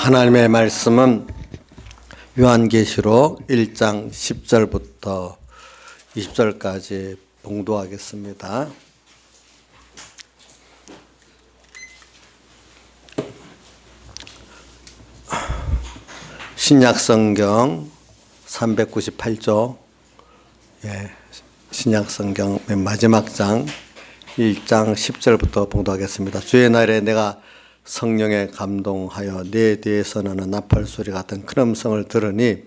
하나님의 말씀은 요한계시록 1장 10절부터 20절까지 봉독하겠습니다. 신약성경 398조, 신약성경 맨 마지막 장 1장 10절부터 봉독하겠습니다. 주의 날에 내가 성령에 감동하여 내 뒤에서 나는 나팔 소리 같은 큰 음성을 들으니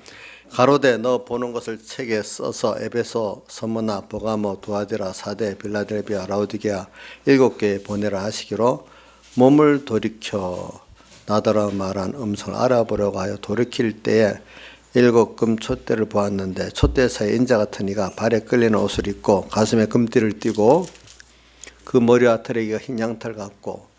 가로되 너 보는 것을 책에 써서 에베소, 서머나, 보가모, 두아디라, 사데, 빌라델비아, 라우디게아 7개에 보내라 하시기로 몸을 돌이켜 나더러 말한 음성을 알아보려고 하여 돌이킬 때에 7금 촛대를 보았는데 촛대 사이에 인자 같은 이가 발에 끌리는 옷을 입고 가슴에 금띠를 띠고 그 머리와 털에기가 흰 양털 같고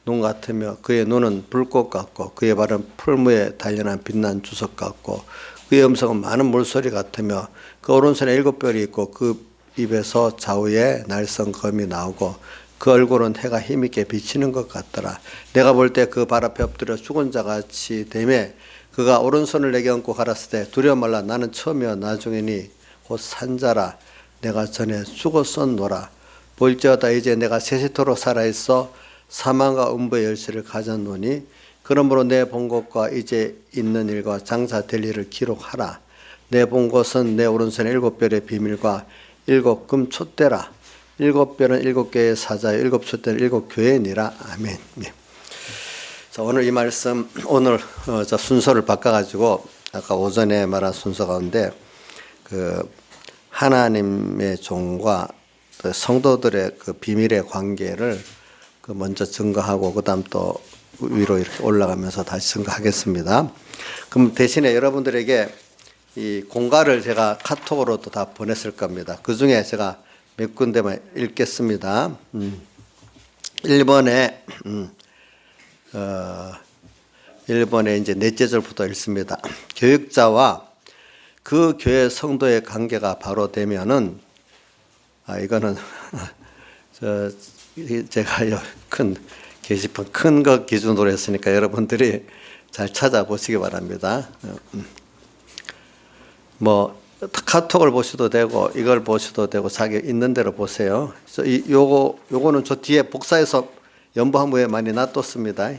눈 같으며 그의 눈은 불꽃 같고 그의 발은 풀무에 단련한 빛난 주석 같고 그의 음성은 많은 물소리 같으며 그 오른손에 7뼈리 있고 그 입에서 좌우에 날선 검이 나오고 그 얼굴은 해가 힘있게 비치는 것 같더라. 내가 볼 때 그 발 앞에 엎드려 죽은 자같이 되매 그가 오른손을 내게 얹고 가라사대 두려워 말라 나는 처음이요 나중이니 곧 산자라 내가 전에 죽었었노라. 볼지어다 이제 내가 세세토록 살아있어 사망과 음부의 열쇠를 가졌노니 그러므로 내 본 것과 이제 있는 일과 장사될 일을 기록하라. 내 본 것은 내 오른손의 7별의 비밀과 7금 촛대라. 7별은 7개의 사자, 7촛대는 7교회니라. 아멘. 자, 오늘 이 말씀 오늘 순서를 바꿔가지고 아까 오전에 말한 순서 가운데 그 하나님의 종과 성도들의 그 비밀의 관계를 먼저 증거하고 그다음 또 위로 이렇게 올라가면서 다시 증거하겠습니다. 그럼 대신에 여러분들에게 이 공과를 제가 카톡으로도 다 보냈을 겁니다. 그 중에 제가 몇 군데만 읽겠습니다. 1번에 이제 넷째 절부터 읽습니다. 교육자와 그 교회 성도의 관계가 바로 되면은 이거는 제가 큰 게시판 큰 것 기준으로 했으니까 여러분들이 잘 찾아보시기 바랍니다. 뭐 카톡을 보셔도 되고 이걸 보셔도 되고 자기 있는 대로 보세요. 요거는 저 뒤에 복사해서 연보함부에 많이 놔뒀습니다.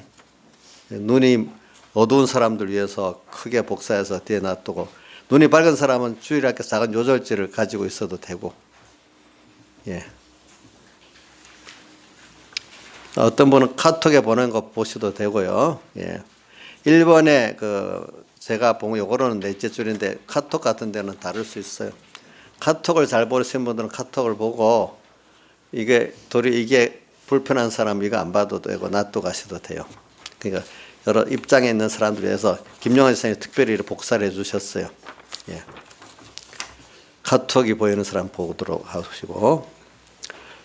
눈이 어두운 사람들 위해서 크게 복사해서 뒤에 놔두고 눈이 밝은 사람은 주일학교 작은 요절지를 가지고 있어도 되고 어떤 분은 카톡에 보낸 거 보셔도 되고요. 1번에 제가 본 요거는 넷째 줄인데 카톡 같은 데는 다를 수 있어요. 카톡을 잘 보시는 분들은 카톡을 보고 이게 불편한 사람 이거 안 봐도 되고 놔두고 가셔도 돼요. 그러니까 여러 입장에 있는 사람들 위해서 김용환 선생님이 특별히 복사를 해주셨어요. 카톡이 보이는 사람 보도록 하시고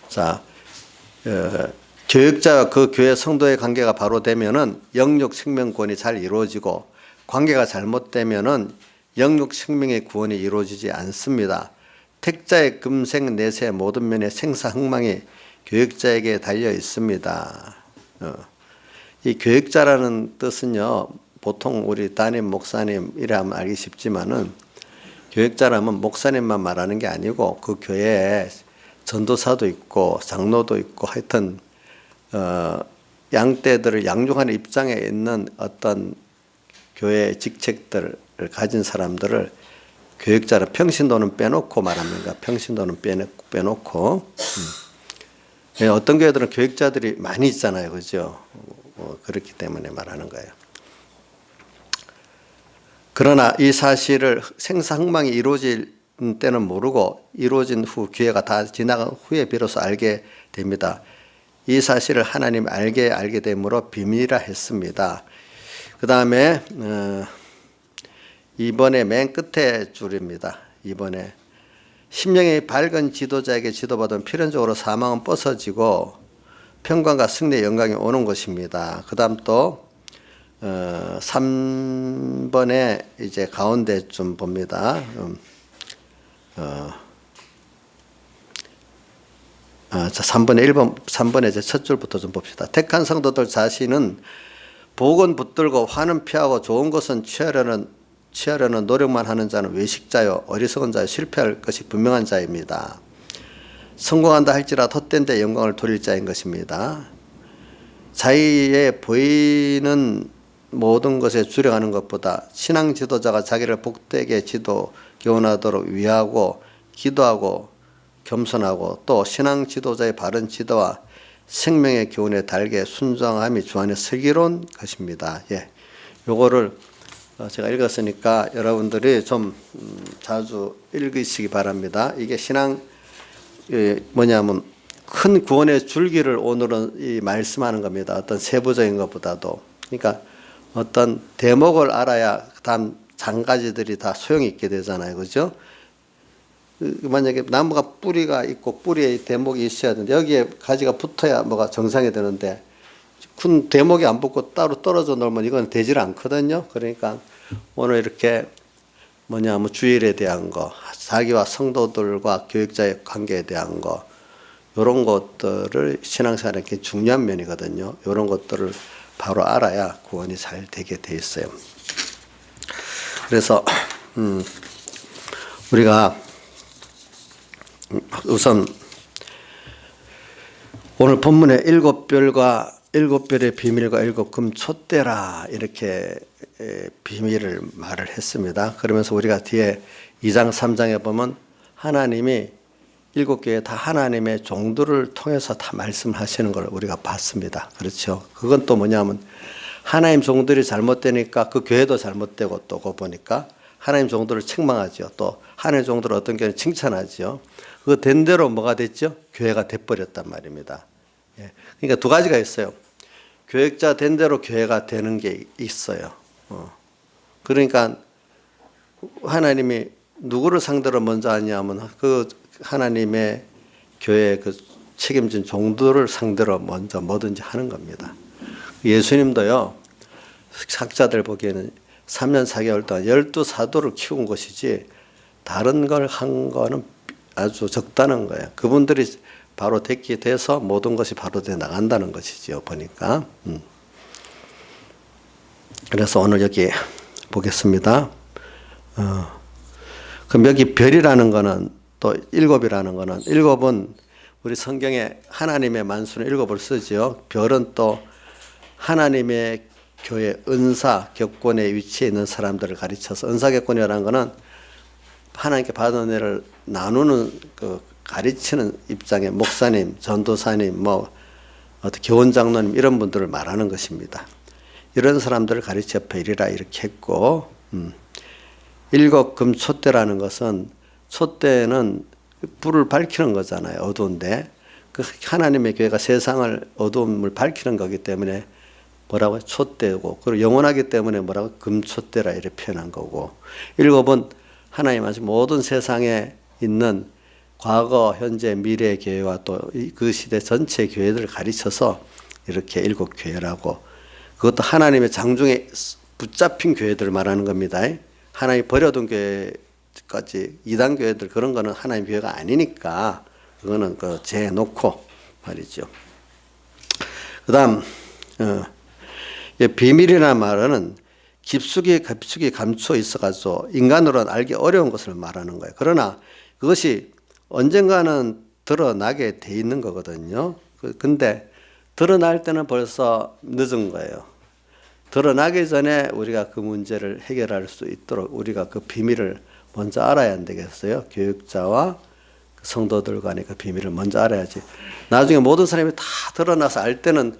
자. 교육자와 그 교회 성도의 관계가 바로 되면은 영육 생명권이 잘 이루어지고 관계가 잘못되면은 영육 생명의 구원이 이루어지지 않습니다. 택자의 금생 내세 모든 면의 생사 흥망이 교육자에게 달려 있습니다. 이 교육자라는 뜻은요, 보통 우리 담임 목사님 이라면 알기 쉽지만은 교육자라면 목사님만 말하는 게 아니고 그 교회에 전도사도 있고 장로도 있고 하여튼 양떼들을 양육하는 입장에 있는 어떤 교회 직책들을 가진 사람들을 교육자로 평신도는 빼놓고 말합니다. 평신도는 빼놓고 어떤 교회들은 교육자들이 많이 있잖아요, 그죠? 그렇기 때문에 말하는 거예요. 그러나 이 사실을 생사흥망이 이루어질 때는 모르고 이루어진 후 기회가 다 지나간 후에 비로소 알게 됩니다. 이 사실을 하나님 알게 되므로 비밀이라 했습니다. 그 다음에 이번에 맨 끝에 줄입니다. 이번에 심령이 밝은 지도자에게 지도받으면 필연적으로 사망은 벗어지고 평강과 승리의 영광이 오는 것입니다. 그 다음 또 3번에 이제 가운데 좀 봅니다. 3번의 첫 줄부터 좀 봅시다. 택한 성도들 자신은 복은 붙들고 화는 피하고 좋은 것은 취하려는 노력만 하는 자는 외식자요 어리석은 자요 실패할 것이 분명한 자입니다. 성공한다 할지라도 헛된 데 영광을 돌릴 자인 것입니다. 자기에 보이는 모든 것에 주력하는 것보다 신앙 지도자가 자기를 복되게 교훈하도록 위하고 기도하고 겸손하고 또 신앙 지도자의 바른 지도와 생명의 교훈에 달게 순종함이 주 안에 슬기로운 것입니다. 예, 요거를 제가 읽었으니까 여러분들이 좀 자주 읽으시기 바랍니다. 이게 신앙 뭐냐면 큰 구원의 줄기를 오늘은 이 말씀하는 겁니다. 어떤 세부적인 것보다도. 그러니까 어떤 대목을 알아야 다음 장가지들이 다 소용이 있게 되잖아요. 그죠? 만약에 나무가 뿌리가 있고 뿌리에 대목이 있어야 되는데 여기에 가지가 붙어야 뭐가 정상이 되는데 큰 대목이 안 붙고 따로 떨어져 놀면 이건 되질 않거든요. 그러니까 오늘 이렇게 뭐냐면 주일에 대한 거, 자기와 성도들과 교육자의 관계에 대한 거, 이런 것들을 신앙생활에 굉장히 중요한 면이거든요. 이런 것들을 바로 알아야 구원이 잘 되게 돼 있어요. 그래서 우리가 우선 오늘 본문에 일곱 별의 비밀과 일곱 금촛대라 이렇게 비밀을 말을 했습니다. 그러면서 우리가 뒤에 2장 3장에 보면 하나님이 일곱 교회 다 하나님의 종들을 통해서 다 말씀하시는 걸 우리가 봤습니다. 그렇죠. 그건 또 뭐냐면 하나님 종들이 잘못되니까 그 교회도 잘못되고 또 그거 보니까 하나님 종들을 책망하죠. 또 하나님 종들을 어떤 경우는 칭찬하죠. 그 된 대로 뭐가 됐죠? 교회가 돼버렸단 말입니다. 예. 그러니까 두 가지가 있어요. 교육자 된 대로 교회가 되는 게 있어요. 그러니까 하나님이 누구를 상대로 먼저 하냐면 그 하나님의 교회 그 책임진 종들을 상대로 먼저 뭐든지 하는 겁니다. 예수님도요, 학자들 보기에는 3년 4개월 동안 12사도를 키운 것이지 다른 걸 한 거는 아주 적다는 거예요. 그분들이 바로 됐기 돼서 모든 것이 바로 돼 나간다는 것이죠. 보니까. 그래서 오늘 여기 보겠습니다. 그럼 여기 별이라는 거는 또 일곱이라는 거는 일곱은 우리 성경에 하나님의 만수는 일곱을 쓰죠. 별은 또 하나님의 교회 은사 격권에 위치해 있는 사람들을 가르쳐서 은사 격권이라는 거는 하나님께 받은 은혜를 나누는 그 가르치는 입장의 목사님, 전도사님, 뭐 어떤 교원 장로님 이런 분들을 말하는 것입니다. 이런 사람들을 가르쳐 별이라 이렇게 했고, 일곱 금촛대라는 것은 촛대는 불을 밝히는 거잖아요. 어두운데 그 하나님의 교회가 세상을 어두움을 밝히는 거기 때문에 뭐라고 촛대고 그리고 영원하기 때문에 뭐라고 금촛대라 이렇게 표현한 거고, 일곱은 하나님 아시 모든 세상에 있는 과거, 현재, 미래 교회와 또 그 시대 전체 교회들을 가르쳐서 이렇게 일곱 교회라고, 그것도 하나님의 장중에 붙잡힌 교회들을 말하는 겁니다. 하나님 버려둔 교회까지 이단 교회들 그런 거는 하나님 교회가 아니니까 그거는 그 재놓고 말이죠. 그다음 비밀이라는 말은 깊숙이 감추어 있어가지고 인간으로는 알기 어려운 것을 말하는 거예요. 그러나 그것이 언젠가는 드러나게 돼 있는 거거든요. 근데 드러날 때는 벌써 늦은 거예요. 드러나기 전에 우리가 그 문제를 해결할 수 있도록 우리가 그 비밀을 먼저 알아야 안 되겠어요. 교육자와 성도들 간의 그 비밀을 먼저 알아야지. 나중에 모든 사람이 다 드러나서 알 때는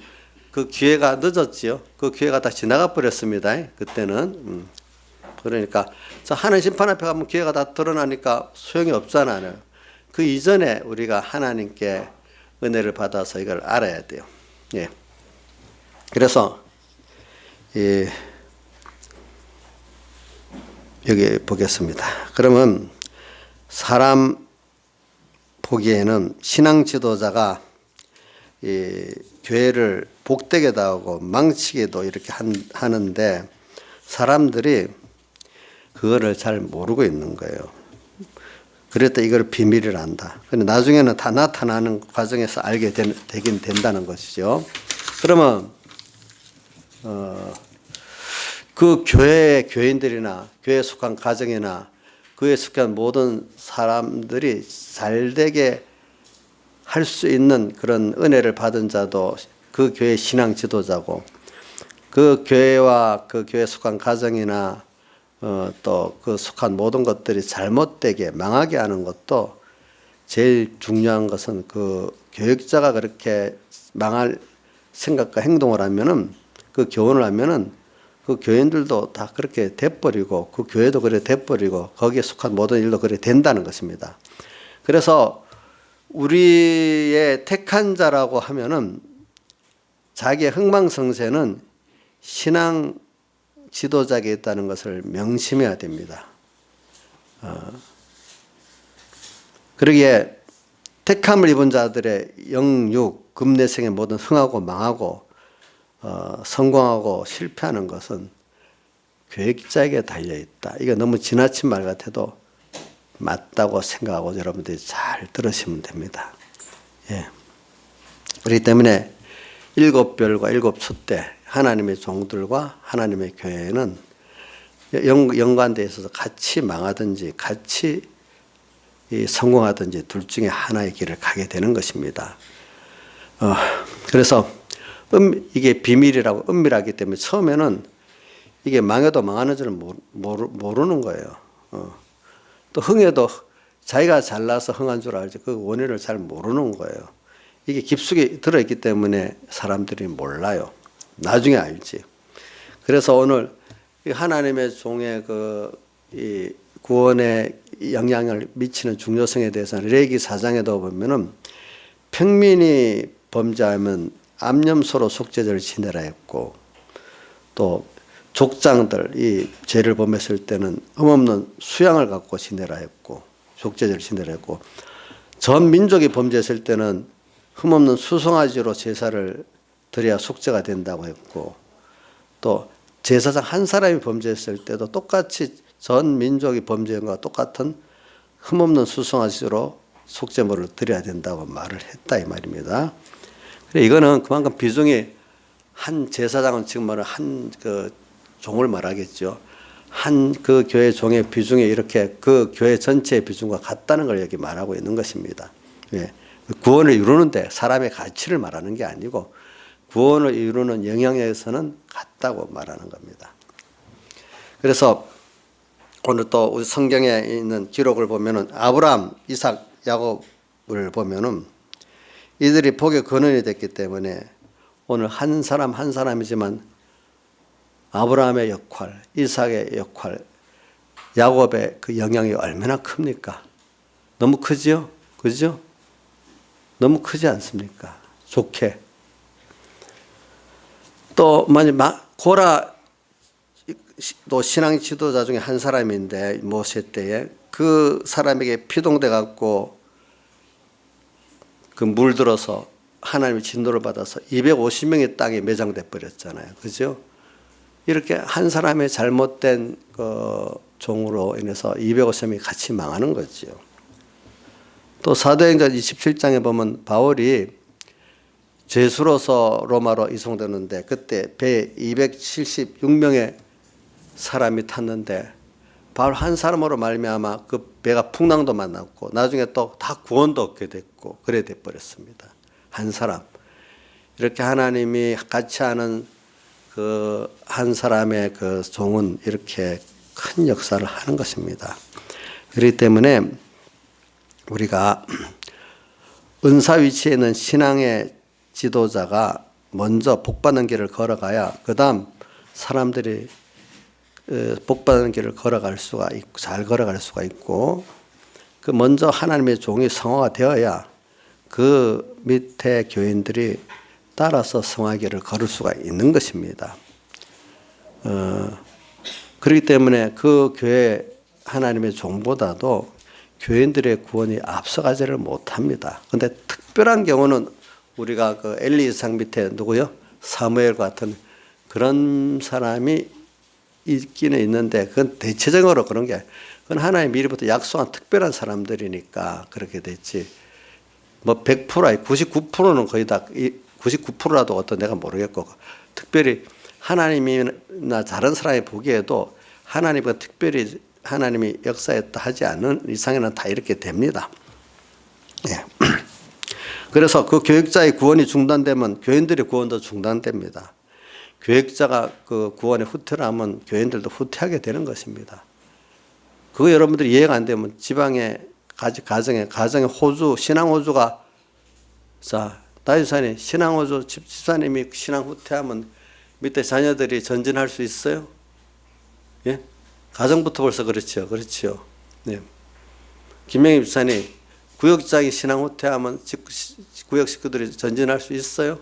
그 기회가 늦었지요. 그 기회가 다 지나가 버렸습니다. 그때는. 그러니까 하나님 심판 앞에 가면 기회가 다 드러나니까 소용이 없잖아요. 그 이전에 우리가 하나님께 은혜를 받아서 이걸 알아야 돼요. 예. 그래서 여기 보겠습니다. 그러면 사람 보기에는 신앙 지도자가 이 교회를 복되게도 하고 망치게도 이렇게 하는데 사람들이 그거를 잘 모르고 있는 거예요. 그랬다 이걸 비밀을 안다. 근데 나중에는 다 나타나는 과정에서 알게 되긴 된다는 것이죠. 그러면 그 교인들이나 교회에 속한 가정이나 그에 속한 모든 사람들이 잘되게 할 수 있는 그런 은혜를 받은 자도 그 교회 신앙 지도자고, 그 교회와 그 교회에 속한 가정이나 또 그 속한 모든 것들이 잘못되게 망하게 하는 것도 제일 중요한 것은 그 교육자가 그렇게 망할 생각과 행동을 하면은, 그 교훈을 하면은 그 교인들도 다 그렇게 돼버리고 그 교회도 그래 돼버리고 거기에 속한 모든 일도 그래 된다는 것입니다. 그래서 우리의 택한 자라고 하면은 자기의 흥망성쇠는 신앙 지도자에게 있다는 것을 명심해야 됩니다. 그러기에 택함을 입은 자들의 영육, 금내생의 모든 흥하고 망하고 성공하고 실패하는 것은 교육자에게 달려있다. 이거 너무 지나친 말 같아도 맞다고 생각하고 여러분들이 잘 들으시면 됩니다. 예. 그렇기 때문에 일곱 별과 일곱 숫대, 하나님의 종들과 하나님의 교회는 연관되어 있어서 같이 망하든지 같이 성공하든지 둘 중에 하나의 길을 가게 되는 것입니다. 그래서 이게 비밀이라고 은밀하기 때문에 처음에는 이게 망해도 망하는 줄 모르는 거예요. 또 흥해도 자기가 잘나서 흥한 줄 알지 그 원인을 잘 모르는 거예요. 이게 깊숙이 들어있기 때문에 사람들이 몰라요. 나중에 알지. 그래서 오늘 하나님의 종의 이 구원에 영향을 미치는 중요성에 대해서는 레위기 4장에도 보면은 평민이 범죄하면 암염소로 속죄제를 지내라 했고, 또 족장들 이 죄를 범했을 때는 흠없는 수양을 갖고 지내라 했고, 속죄제를 지내라 했고, 전 민족이 범죄했을 때는 흠없는 수송아지로 제사를 드려야 속죄가 된다고 했고, 또 제사장 한 사람이 범죄했을 때도 똑같이 전 민족이 범죄한 것과 똑같은 흠없는 수송아지로 속죄물을 드려야 된다고 말을 했다 이 말입니다. 이거는 그만큼 비중이, 한 제사장은 지금 말은 한 그 종을 말하겠죠. 한 그 교회 종의 비중이 이렇게 그 교회 전체의 비중과 같다는 걸 여기 말하고 있는 것입니다. 예. 구원을 이루는데 사람의 가치를 말하는 게 아니고 구원을 이루는 영향에서는 같다고 말하는 겁니다. 그래서 오늘 또 우리 성경에 있는 기록을 보면은 아브라함, 이삭, 야곱을 보면은 이들이 복의 근원이 됐기 때문에 오늘 한 사람 한 사람이지만 아브라함의 역할, 이삭의 역할, 야곱의 그 영향이 얼마나 큽니까? 너무 크지요? 그죠? 너무 크지 않습니까? 좋게. 또 만약 고라 또 신앙 지도자 중에 한 사람인데 모세 때에 그 사람에게 피동돼 갖고 그 물들어서 하나님의 진노를 받아서 250명의 땅에 매장돼 버렸잖아요. 그죠? 이렇게 한 사람의 잘못된 그 종으로 인해서 250명이 같이 망하는 거죠. 또 사도행전 27장에 보면 바울이 죄수로서 로마로 이송되는데 그때 배 276명의 사람이 탔는데 바울 한 사람으로 말미암아 그 배가 풍랑도 만났고 나중에 또 다 구원도 얻게 됐고 그래 돼 버렸습니다. 한 사람. 이렇게 하나님이 같이 하는 그 한 사람의 그 종은 이렇게 큰 역사를 하는 것입니다. 그렇기 때문에 우리가 은사 위치에 있는 신앙의 지도자가 먼저 복받는 길을 걸어가야 그 다음 사람들이 복받는 길을 걸어갈 수가 있고 잘 걸어갈 수가 있고, 그 먼저 하나님의 종이 성화가 되어야 그 밑에 교인들이 따라서 성화길을 걸을 수가 있는 것입니다. 그렇기 때문에 그 교회 하나님의 종보다도 교인들의 구원이 앞서가지를 못합니다. 그런데 특별한 경우는 우리가 그 엘리 이삭 밑에 누구요? 사무엘 같은 그런 사람이 있기는 있는데 그건 대체적으로 그런 게 그건 하나님 미리부터 약속한 특별한 사람들이니까 그렇게 됐지. 뭐 100% 아니 99%는 거의 다 99%라도 어떤 내가 모르겠고 특별히 하나님이나 다른 사람이 보기에도 하나님과 특별히 하나님이 역사했다 하지 않는 이상에는 다 이렇게 됩니다. 예. 그래서 그 교역자의 구원이 중단되면 교인들의 구원도 중단됩니다. 교역자가 그 구원에 후퇴를 하면 교인들도 후퇴하게 되는 것입니다. 그거 여러분들이 이해가 안 되면 지방에 가정에 호주 신앙 호주가 자 다윗산이 신앙 호주 집사님이 신앙 후퇴하면 밑에 자녀들이 전진할 수 있어요? 예? 가정부터 벌써 그렇죠. 그렇죠. 네. 김명희 집사님 구역장이 신앙 후퇴하면 구역 식구들이 전진할 수 있어요?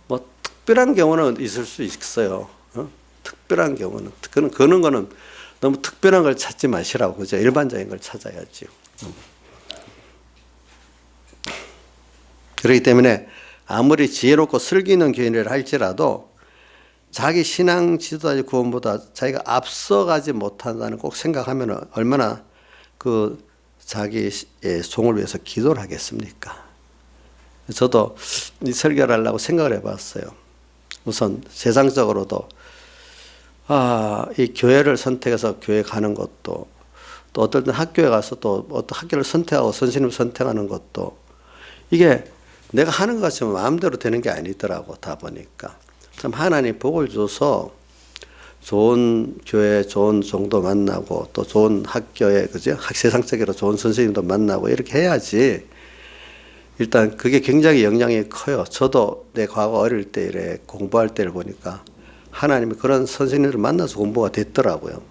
뭐 특별한 경우는 있을 수 있어요. 특별한 경우는 그런 거는 너무 특별한 걸 찾지 마시라고 그죠? 일반적인 걸 찾아야죠. 그렇기 때문에 아무리 지혜롭고 슬기 있는 교인이라 할지라도 자기 신앙 지도자의 구원보다 자기가 앞서가지 못한다는 꼭 생각하면 얼마나 그 자기의 종을 위해서 기도를 하겠습니까? 저도 이 설교를 하려고 생각을 해봤어요. 우선 세상적으로도 이 교회를 선택해서 교회 가는 것도 또 어떨 땐 학교에 가서 또 어떤 학교를 선택하고 선생님을 선택하는 것도 이게 내가 하는 것 같으면 마음대로 되는 게 아니더라고 다 보니까 참 하나님 복을 줘서 좋은 교회 좋은 종도 만나고 또 좋은 학교에 그죠 세상적으로 좋은 선생님도 만나고 이렇게 해야지 일단 그게 굉장히 영향이 커요. 저도 내 과거 어릴 때 이래 공부할 때를 보니까 하나님이 그런 선생님들을 만나서 공부가 됐더라고요.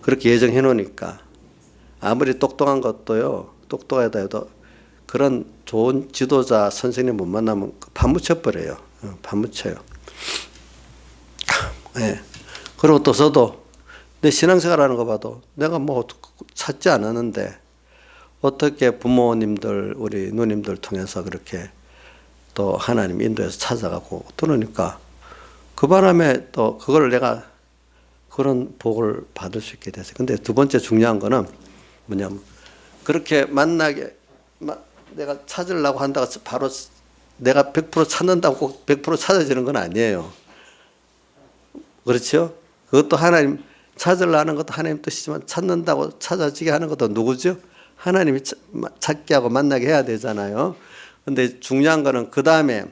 그렇게 예정해 놓으니까 아무리 똑똑한 것도요 똑똑하다 해도 그런 좋은 지도자 선생님 못 만나면 파묻혀버려요. 파묻혀요. 네. 그리고 또 저도 내 신앙생활하는 거 봐도 내가 뭐 찾지 않았는데 어떻게 부모님들 우리 누님들 통해서 그렇게 또 하나님 인도해서 찾아가고 그러니까 그 바람에 또 그걸 내가 그런 복을 받을 수 있게 됐어요. 근데 두 번째 중요한 거는 뭐냐면 그렇게 만나게 내가 찾으려고 한다고 바로 내가 100% 찾는다고 꼭 100% 찾아지는 건 아니에요. 그렇죠? 그것도 하나님 찾으려 하는 것도 하나님 뜻이지만 찾는다고 찾아지게 하는 것도 누구죠? 하나님이 찾게 하고 만나게 해야 되잖아요. 근데 중요한 거는 그 다음에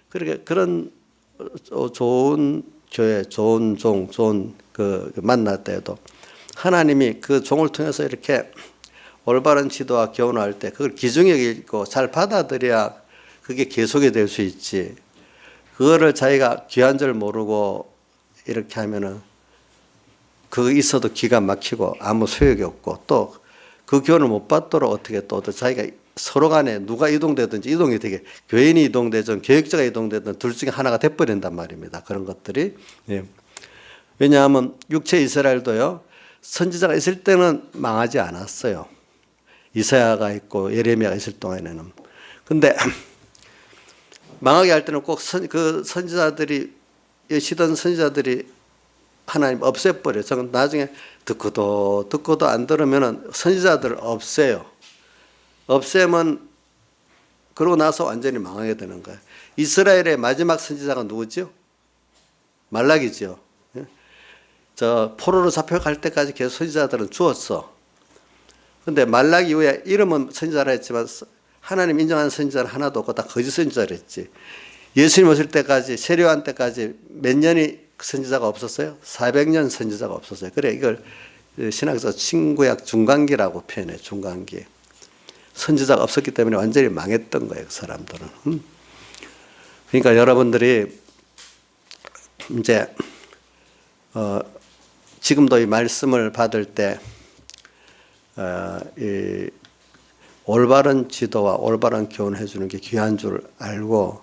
그렇게 그런 좋은 교회, 좋은 종, 좋은 그 만날 때에도 하나님이 그 종을 통해서 이렇게 올바른 지도와 교훈할 때 그걸 기중에 읽고 잘 받아들여야 그게 계속이 될 수 있지. 그거를 자기가 귀한 줄 모르고 이렇게 하면은 그거 있어도 기가 막히고 아무 소용이 없고 또 그 교훈을 못 받도록 어떻게 또 자기가 서로 간에 누가 이동되든지 이동이 되게 교인이 이동되든 교역자가 이동되든 둘 중에 하나가 돼버린단 말입니다. 그런 것들이. 예. 왜냐하면 육체 이스라엘도요. 선지자가 있을 때는 망하지 않았어요. 이사야가 있고 예레미야가 있을 동안에는. 근데 망하게 할 때는 꼭 그 선지자들이 여시던 선지자들이 하나님 없애버려요. 저는 나중에 듣고도 안 들으면 선지자들을 없애요. 없애면 그러고 나서 완전히 망하게 되는 거예요. 이스라엘의 마지막 선지자가 누구죠? 말라기죠. 저 포로로 잡혀갈 때까지 계속 선지자들은 죽었어. 근데 말라기 이후에 이름은 선지자라 했지만 하나님 인정하는 선지자는 하나도 없고 다 거짓 선지자를 했지. 예수님 오실 때까지 세례요한 때까지 몇 년이 선지자가 없었어요? 400년 선지자가 없었어요. 그래 이걸 신학에서 신구약 중간기라고 표현해. 중간기. 선지자가 없었기 때문에 완전히 망했던 거예요. 그 사람들은. 그러니까 여러분들이 이제 지금도 이 말씀을 받을 때 이 올바른 지도와 올바른 교훈을 해주는 게 귀한 줄 알고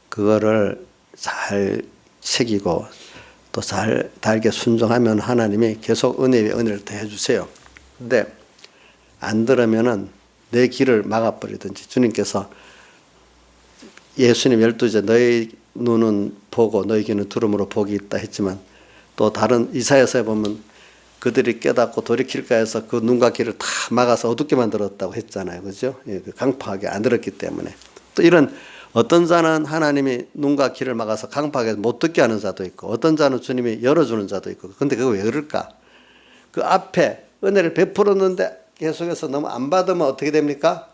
그거를 잘 새기고 또 잘 달게 순종하면 하나님이 계속 은혜 위에 은혜를 더해 주세요. 근데 안 들으면은 내 길을 막아버리든지 주님께서 예수님 12제 너희 눈은 보고 너희 귀는 들음으로 복이 있다 했지만 또 다른 이사야서에 보면 그들이 깨닫고 돌이킬까 해서 그 눈과 귀를 다 막아서 어둡게 만들었다고 했잖아요. 그죠? 강팍하게 안 들었기 때문에. 또 이런 어떤 자는 하나님이 눈과 귀를 막아서 강팍해서 못 듣게 하는 자도 있고, 어떤 자는 주님이 열어주는 자도 있고. 근데 그거 왜 그럴까? 그 앞에 은혜를 베풀었는데 계속해서 너무 안 받으면 어떻게 됩니까?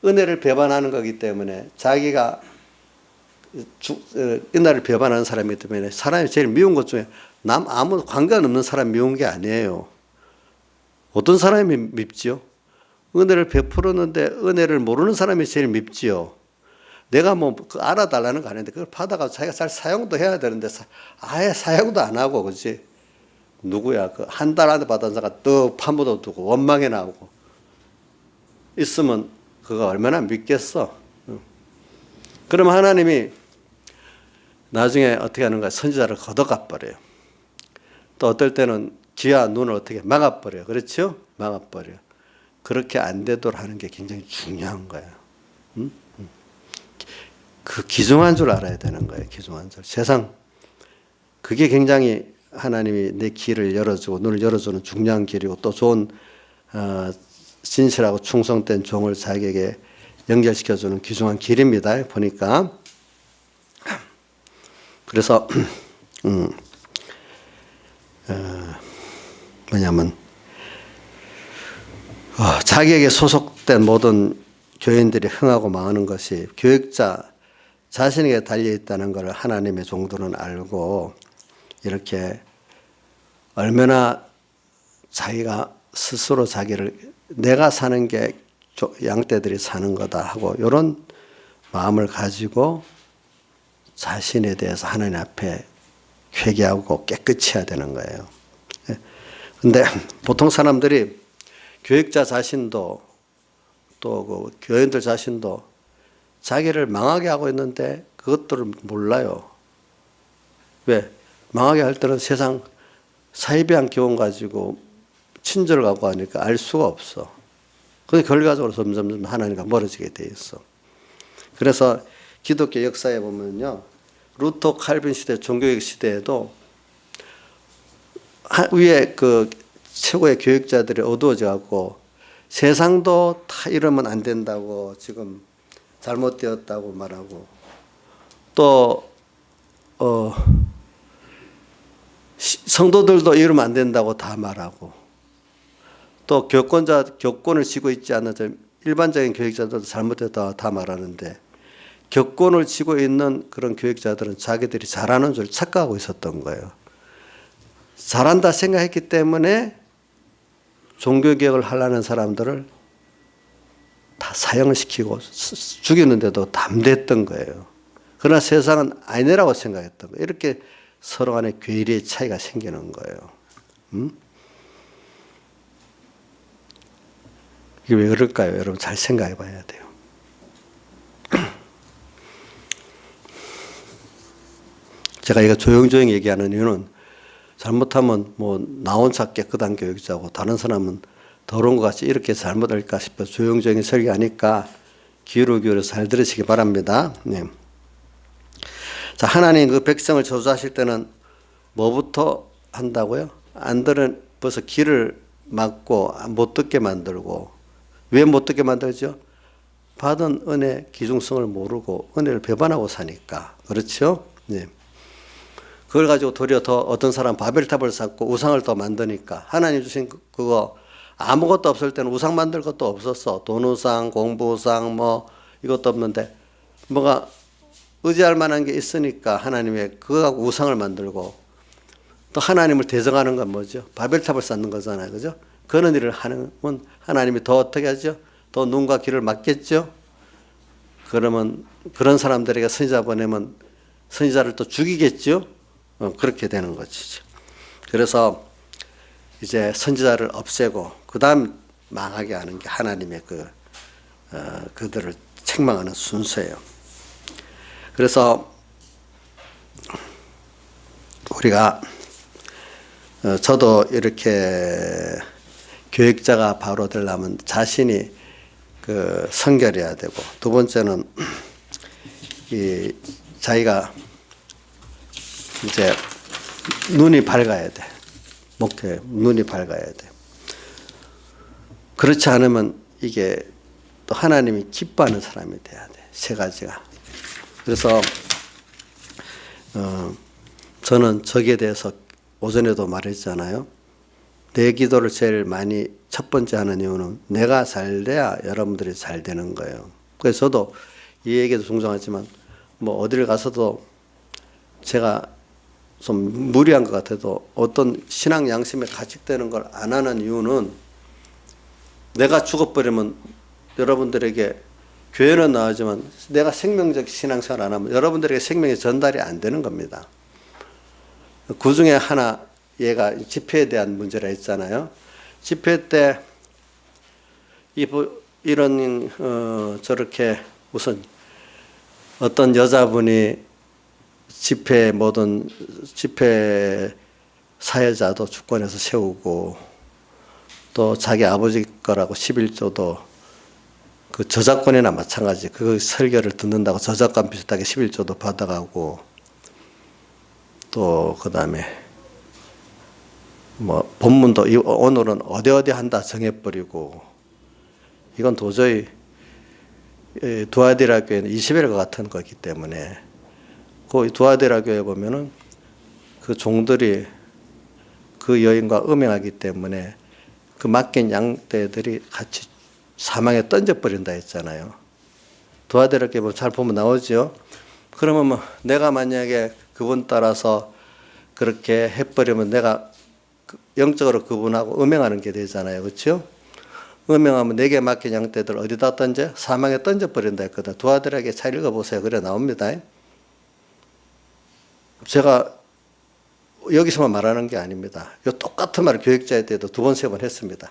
은혜를 배반하는 거기 때문에, 자기가 은혜를 배반하는 사람이기 때문에, 사람이 제일 미운 것 중에 남 아무 관계없는 사람 미운 게 아니에요. 어떤 사람이 밉지요? 은혜를 베풀었는데 은혜를 모르는 사람이 제일 밉지요. 내가 뭐 알아달라는 거 아닌데 그걸 받아가 자기가 잘 사용도 해야 되는데 아예 사용도 안 하고, 그렇지? 누구야? 그 한 달 안에 받은 자가 또 파묻어 두고 원망해 나오고 있으면 그거 얼마나 믿겠어? 그럼 하나님이 나중에 어떻게 하는가? 선지자를 걷어가 버려요. 또 어떨 때는 귀와 눈을 어떻게 막아버려요. 그렇죠? 막아버려요. 그렇게 안 되도록 하는 게 굉장히 중요한 거예요. 그 귀중한 줄 알아야 되는 거예요. 귀중한 줄. 세상 그게 굉장히 하나님이 내 귀를 열어주고 눈을 열어주는 중요한 길이고, 또 좋은 진실하고 충성된 종을 자기에게 연결시켜주는 귀중한 길입니다. 보니까. 그래서 뭐냐면 자기에게 소속된 모든 교인들이 흥하고 망하는 것이 교육자 자신에게 달려있다는 것을 하나님의 종들은 알고, 이렇게 얼마나 자기가 스스로 자기를 내가 사는 게 양떼들이 사는 거다 하고 이런 마음을 가지고 자신에 대해서 하나님 앞에 회개하고 깨끗이 해야 되는 거예요. 그런데 보통 사람들이 교육자 자신도 또 그 교인들 자신도 자기를 망하게 하고 있는데 그것들을 몰라요. 왜? 망하게 할 때는 세상 사이비한 교훈 가지고 친절을 갖고 하니까 알 수가 없어. 그래서 결과적으로 점점 하나님과 멀어지게 돼 있어. 그래서 기독교 역사에 보면요, 루터 칼빈 시대, 종교개혁 시대에도 위에 그 최고의 교육자들이 어두워져 갖고 세상도 다 이러면 안 된다고, 지금 잘못되었다고 말하고, 또 성도들도 이러면 안 된다고 다 말하고, 또 교권을 쥐고 있지 않는 일반적인 교육자들도 잘못됐다고 다 말하는데, 교권을 쥐고 있는 그런 교육자들은 자기들이 잘하는 줄 착각하고 있었던 거예요. 잘한다 생각했기 때문에 종교개혁을 하려는 사람들을 다 사형을 시키고 죽이는데도 담대했던 거예요. 그러나 세상은 아니라고 생각했던 거예요. 이렇게 서로 간에 괴리의 차이가 생기는 거예요. 이게 왜 그럴까요? 여러분 잘 생각해 봐야 돼요. 제가 이거 조용조용 얘기하는 이유는, 잘못하면 뭐 나 혼자 깨끗한 교육자고 다른 사람은 더러운 것 같이 이렇게 잘못할까 싶어서 조용조용 설교하니까 귀로 잘 들으시기 바랍니다. 네. 자, 하나님 그 백성을 저주하실 때는 뭐부터 한다고요? 안 들은 벌써 귀를 막고 못 듣게 만들고. 왜 못 듣게 만들죠? 받은 은혜 기중성을 모르고 은혜를 배반하고 사니까. 그렇죠? 네. 그걸 가지고 도리어 더 어떤 사람 바벨탑을 쌓고 우상을 더 만드니까, 하나님 주신 그거 아무것도 없을 때는 우상 만들 것도 없었어. 돈우상, 공부우상 뭐 이것도 없는데 뭐가 의지할 만한 게 있으니까 하나님의 그거 갖고 우상을 만들고, 또 하나님을 대적하는 건 뭐죠? 바벨탑을 쌓는 거잖아요. 그죠? 그런 일을 하는 하나님이 더 어떻게 하죠? 더 눈과 귀를 막겠죠? 그러면 그런 사람들에게 선지자 보내면 선지자를 또 죽이겠죠? 그렇게 되는 것이죠. 그래서 이제 선지자를 없애고 그 다음 망하게 하는 게 하나님의 그들을 책망하는 순서예요. 그래서 우리가 저도 이렇게 교육자가 바로 되려면 자신이 성결해야 되고, 두 번째는 자기가 이제 눈이 밝아야 돼. 목표에 눈이 밝아야 돼. 그렇지 않으면 이게 또 하나님이 기뻐하는 사람이 돼야 돼. 세 가지가. 그래서 저는 저기에 대해서 오전에도 말했잖아요. 내 기도를 제일 많이 첫 번째 하는 이유는 내가 잘 돼야 여러분들이 잘 되는 거예요. 그래서 저도 이 얘기도 종종 하지만 뭐 어디를 가서도 제가 좀 무리한 것 같아도 어떤 신앙 양심에 가책되는 걸 안 하는 이유는 내가 죽어버리면 여러분들에게 교회는 나오지만 내가 생명적 신앙생활 안 하면 여러분들에게 생명이 전달이 안 되는 겁니다. 그 중에 하나 얘가 집회에 대한 문제라 했잖아요. 집회 때 이런 저렇게 우선 어떤 여자분이 집회 모든 집회 사회자도 주권해서 세우고 또 자기 아버지 거라고 11조도 그 저작권이나 마찬가지 그 설교를 듣는다고 저작권 비슷하게 11조도 받아가고 또 그다음에 뭐 본문도 오늘은 어디 한다 정해버리고 이건 도저히 두아디라 교회는 이시벨과 같은 거기 때문에 그 두아디라 교회 보면은 그 종들이 그 여인과 음행하기 때문에 그 맡긴 양떼들이 같이 사망에 던져버린다 했잖아요. 두아디라 교회 잘 보면 나오죠. 그러면 뭐 내가 만약에 그분 따라서 그렇게 해버리면 내가 영적으로 그분하고 음행하는 게 되잖아요. 그렇죠? 음행하면 내게 맡긴 양떼들 어디다 던져? 사망에 던져버린다 했거든. 두아들에게 잘 읽어보세요. 그래 나옵니다. 제가 여기서만 말하는 게 아닙니다. 이 똑같은 말을 교육자에 때도 2번, 3번 했습니다.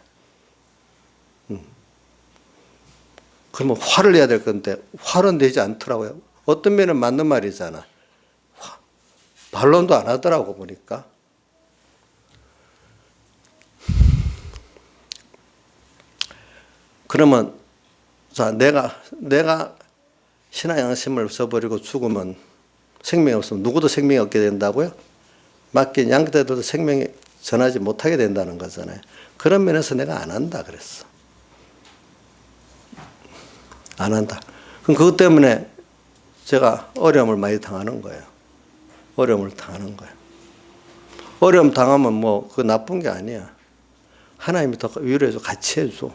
그러면 화를 내야 될 건데 화는 내지 않더라고요. 어떤 면은 맞는 말이잖아. 반론도 안 하더라고 보니까. 그러면 자 내가 신앙 양심을 써버리고 죽으면 생명이 없으면 누구도 생명이 없게 된다고요? 맡긴 양떼들도 생명이 전하지 못하게 된다는 거잖아요. 그런 면에서 내가 안 한다 그랬어. 안 한다. 그럼 그것 때문에 제가 어려움을 많이 당하는 거예요. 어려움을 당하는 거예요. 어려움 당하면 뭐 그거 나쁜 게 아니야. 하나님이 더 위로해줘 같이 해줘.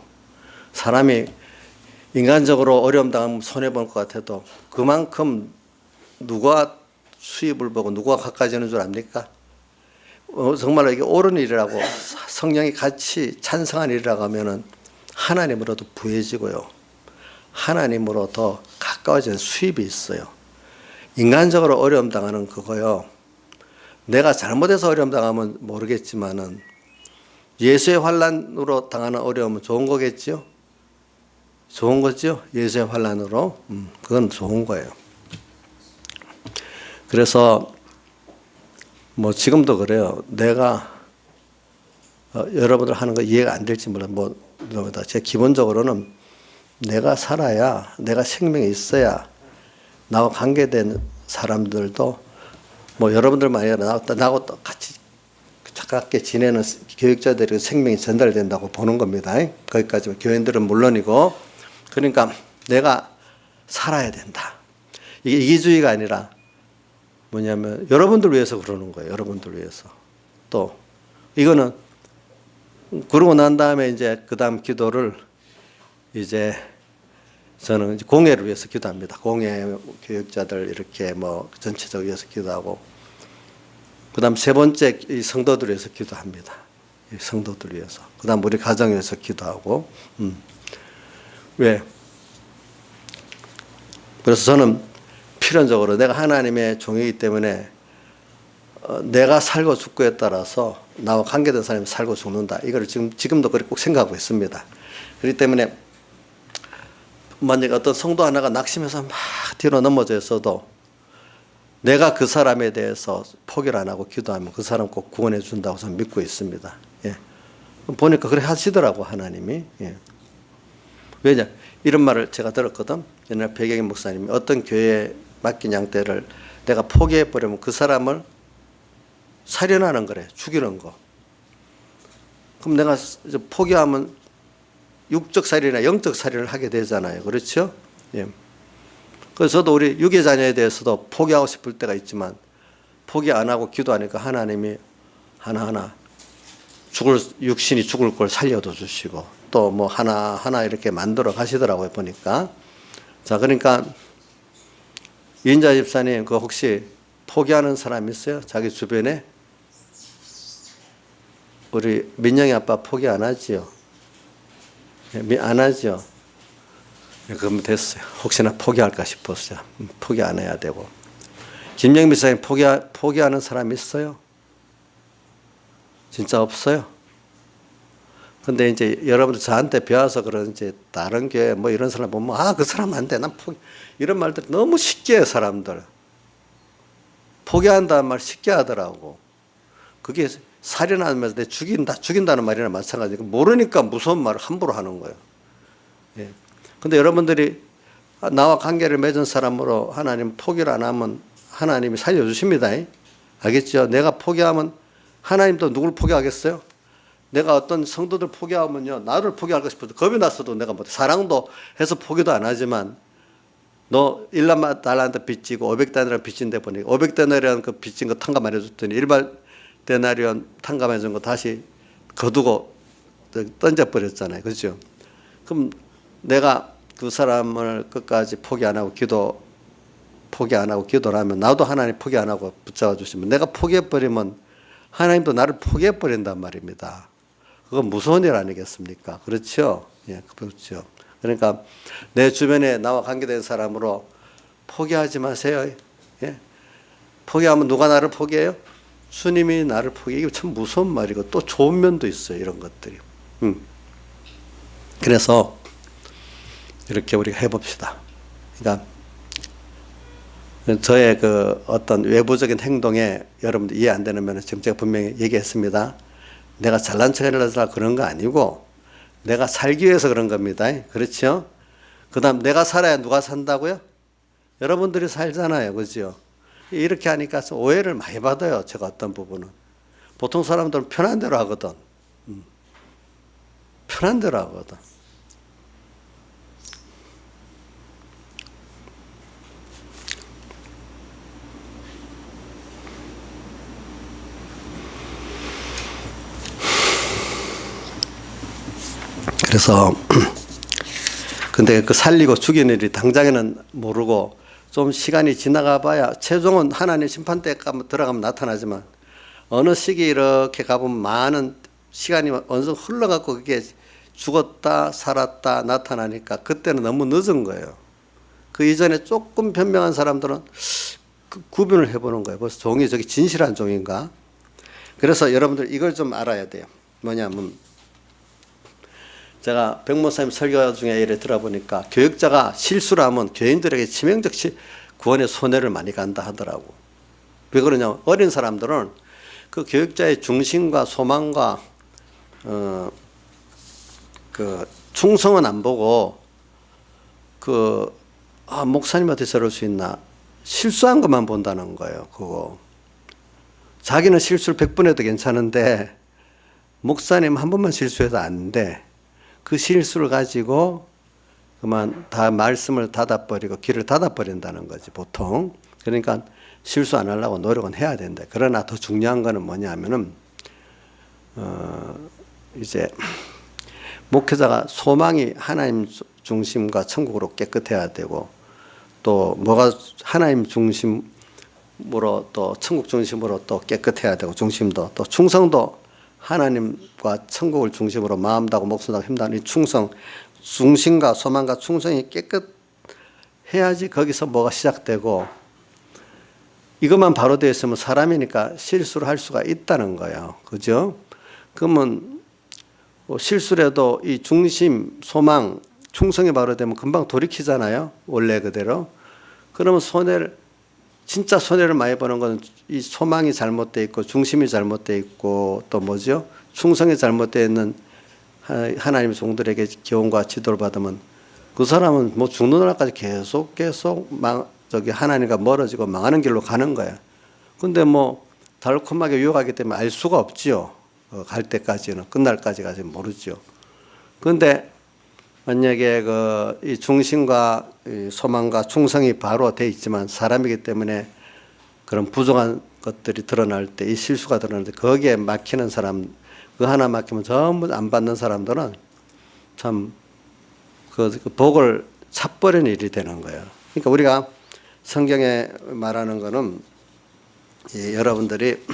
사람이 인간적으로 어려움 당하면 손해볼 것 같아도 그만큼 누가 수입을 보고 누가 가까워지는 줄 압니까? 정말로 이게 옳은 일이라고 성령이 같이 찬성한 일이라고 하면은 하나님으로도 부해지고요. 하나님으로 더 가까워지는 수입이 있어요. 인간적으로 어려움 당하는 그거요. 내가 잘못해서 어려움 당하면 모르겠지만은 예수의 환난으로 당하는 어려움은 좋은 거겠죠? 좋은 거죠? 예수의 환난으로. 그건 좋은 거예요. 그래서 뭐 지금도 그래요. 내가 여러분들 하는 거 이해가 안 될지 몰라. 제 기본적으로는 내가 살아야 내가 생명이 있어야 나와 관계된 사람들도 뭐 여러분들만 아니라 나하고 같이 가깝게 지내는 교육자들의 생명이 전달된다고 보는 겁니다. 거기까지 교인들은 물론이고. 그러니까 내가 살아야 된다. 이게 이기주의가 아니라 뭐냐면 여러분들 위해서 그러는 거예요. 여러분들 위해서. 또 이거는 그러고 난 다음에 이제 그 다음 기도를 이제 저는 이제 공예를 위해서 기도합니다. 공예 교육자들 이렇게 뭐 전체적으로 위해서 기도하고 그 다음 세 번째 이 성도들 위해서 기도합니다. 이 성도들 위해서. 그 다음 우리 가정 위해서 기도하고. 왜? 그래서 저는 필연적으로 내가 하나님의 종이기 때문에 내가 살고 죽고에 따라서 나와 관계된 사람이 살고 죽는다. 이걸 지금도 그렇게 꼭 생각하고 있습니다. 그렇기 때문에 만약에 어떤 성도 하나가 낙심해서 막 뒤로 넘어져 있어도 내가 그 사람에 대해서 포기를 안 하고 기도하면 그 사람 꼭 구원해 준다고 저는 믿고 있습니다. 예. 보니까 그렇게 하시더라고 하나님이. 예. 왜냐? 이런 말을 제가 들었거든. 옛날 백영인 목사님이 어떤 교회에 맡긴 양떼를 내가 포기해 버리면 그 사람을 살인하는 거래. 죽이는 거. 그럼 내가 이제 포기하면 육적 살인이나 영적 살인을 하게 되잖아요. 그렇죠? 예. 그래서 저도 우리 유괴 자녀에 대해서도 포기하고 싶을 때가 있지만 포기 안 하고 기도하니까 하나님이 하나하나 육신이 죽을 걸 살려도 주시고 또 뭐 하나하나 이렇게 만들어 가시더라고요, 보니까. 자, 그러니까 이인자 집사님, 그 혹시 포기하는 사람 있어요? 자기 주변에? 우리 민영이 아빠 포기 안 하지요? 안 하죠? 그러면 됐어요. 혹시나 포기할까 싶었어요. 포기 안 해야 되고. 김영미 집사님 포기하는 사람 있어요? 진짜 없어요? 근데 이제 여러분들 저한테 배워서 그런지 다른 교회 뭐 이런 사람 보면 그 사람 안 돼. 난 포기. 이런 말들 너무 쉽게 해요, 사람들. 포기한다는 말 쉽게 하더라고. 그게 살인하면서 내 죽인다는 말이나 마찬가지고 모르니까 무서운 말을 함부로 하는 거예요. 예. 근데 여러분들이 나와 관계를 맺은 사람으로 하나님 포기를 안 하면 하나님이 살려주십니다. 알겠죠? 내가 포기하면 하나님도 누굴 포기하겠어요? 내가 어떤 성도들 포기하면요, 나를 포기할까 싶어도 겁이 났어도 내가 못해. 사랑도 해서 포기도 안 하지만 너 1만 달란트 빚지고 500데나리온 빚진데 보니 500데나리온 그 빚진 거 탕감해 줬더니 1데나리온 탕감해 준 거 다시 거두고 던져버렸잖아요. 그렇죠? 그럼 내가 그 사람을 끝까지 포기 안 하고 기도를 하면 나도 하나님 포기 안 하고 붙잡아 주시면 내가 포기해버리면 하나님도 나를 포기해버린단 말입니다. 그건 무서운 일 아니겠습니까? 그렇죠? 예, 그렇죠. 그러니까 내 주변에 나와 관계된 사람으로 포기하지 마세요. 예? 포기하면 누가 나를 포기해요? 주님이 나를 포기해. 이게 참 무서운 말이고 또 좋은 면도 있어요. 이런 것들이. 그래서 이렇게 우리가 해봅시다. 그러니까 저의 그 어떤 외부적인 행동에 여러분들 이해 안 되는 면은 지금 제가 분명히 얘기했습니다. 내가 잘난 척하려고 그런 거 아니고 내가 살기 위해서 그런 겁니다. 그렇죠? 그 다음 내가 살아야 누가 산다고요? 여러분들이 살잖아요. 그죠? 이렇게 하니까 오해를 많이 받아요. 제가 어떤 부분은. 보통 사람들은 편한 대로 하거든. 편한 대로 하거든. 그래서 근데 그 살리고 죽이는 일이 당장에는 모르고 좀 시간이 지나가 봐야 최종은 하나님 심판대에 들어가면 나타나지만 어느 시기 이렇게 가보면 많은 시간이 어느 정도 흘러가고 그게 죽었다 살았다 나타나니까 그때는 너무 늦은 거예요. 그 이전에 조금 변명한 사람들은 그 구분을 해보는 거예요. 벌써 종이 저기 진실한 종인가? 그래서 여러분들 이걸 좀 알아야 돼요. 뭐냐면 제가 백목사님 설교 중에 이래 들어보니까 교육자가 실수를 하면 교인들에게 치명적 구원의 손해를 많이 간다 하더라고. 왜 그러냐면 어린 사람들은 그 교육자의 중심과 소망과 그 충성은 안 보고 목사님한테 저럴 수 있나 실수한 것만 본다는 거예요. 그거 자기는 실수를 100번 해도 괜찮은데 목사님 한 번만 실수해도 안 돼. 그 실수를 가지고 그만 다 말씀을 닫아버리고 길을 닫아버린다는 거지 보통. 그러니까 실수 안 하려고 노력은 해야 된다. 그러나 더 중요한 거는 뭐냐면은 이제 목회자가 소망이 하나님 중심과 천국으로 깨끗해야 되고 또 뭐가 하나님 중심으로 또 천국 중심으로 또 깨끗해야 되고 중심도 또 충성도 하나님과 천국을 중심으로 마음 다하고 목숨 다하고 힘 다하는 이 충성, 중심과 소망과 충성이 깨끗해야지 거기서 뭐가 시작되고 이것만 바로 되어 있으면 사람이니까 실수를 할 수가 있다는 거예요. 그죠? 그러면 실수를 해도 이 중심, 소망, 충성이 바로 되면 금방 돌이키잖아요. 원래 그대로. 그러면 진짜 손해를 많이 보는 건 이 소망이 잘못되어 있고 중심이 잘못되어 있고 또 뭐죠? 충성이 잘못되어 있는 하나님의 종들에게 교훈과 지도를 받으면 그 사람은 뭐 죽는 날까지 계속 하나님과 멀어지고 망하는 길로 가는 거야. 근데 뭐 달콤하게 유혹하기 때문에 알 수가 없지요. 갈 때까지는 끝날까지 가지 모르죠. 그런데 만약에 이 중심과 이 소망과 충성이 바로 돼 있지만 사람이기 때문에 그런 부족한 것들이 드러날 때, 이 실수가 드러날 때 거기에 막히는 사람, 그 하나 막히면 전부 안 받는 사람들은 참 그 복을 차버리는 일이 되는 거예요. 그러니까 우리가 성경에 말하는 거는 여러분들이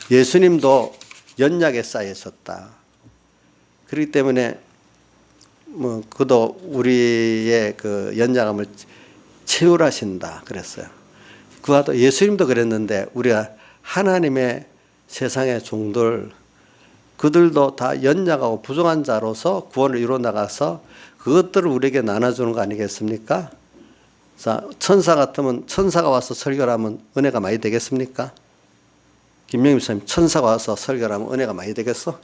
예수님도 연약에 쌓이셨다. 그렇기 때문에 그도 우리의 그 연약함을 채울하신다 그랬어요. 그와도 예수님도 그랬는데 우리가 하나님의 세상의 종들 그들도 다 연약하고 부족한 자로서 구원을 이루어 나가서 그것들을 우리에게 나눠주는 거 아니겠습니까? 자, 천사 같으면 천사가 와서 설교를 하면 은혜가 많이 되겠습니까? 김명임 선생님, 천사가 와서 설교를 하면 은혜가 많이 되겠어?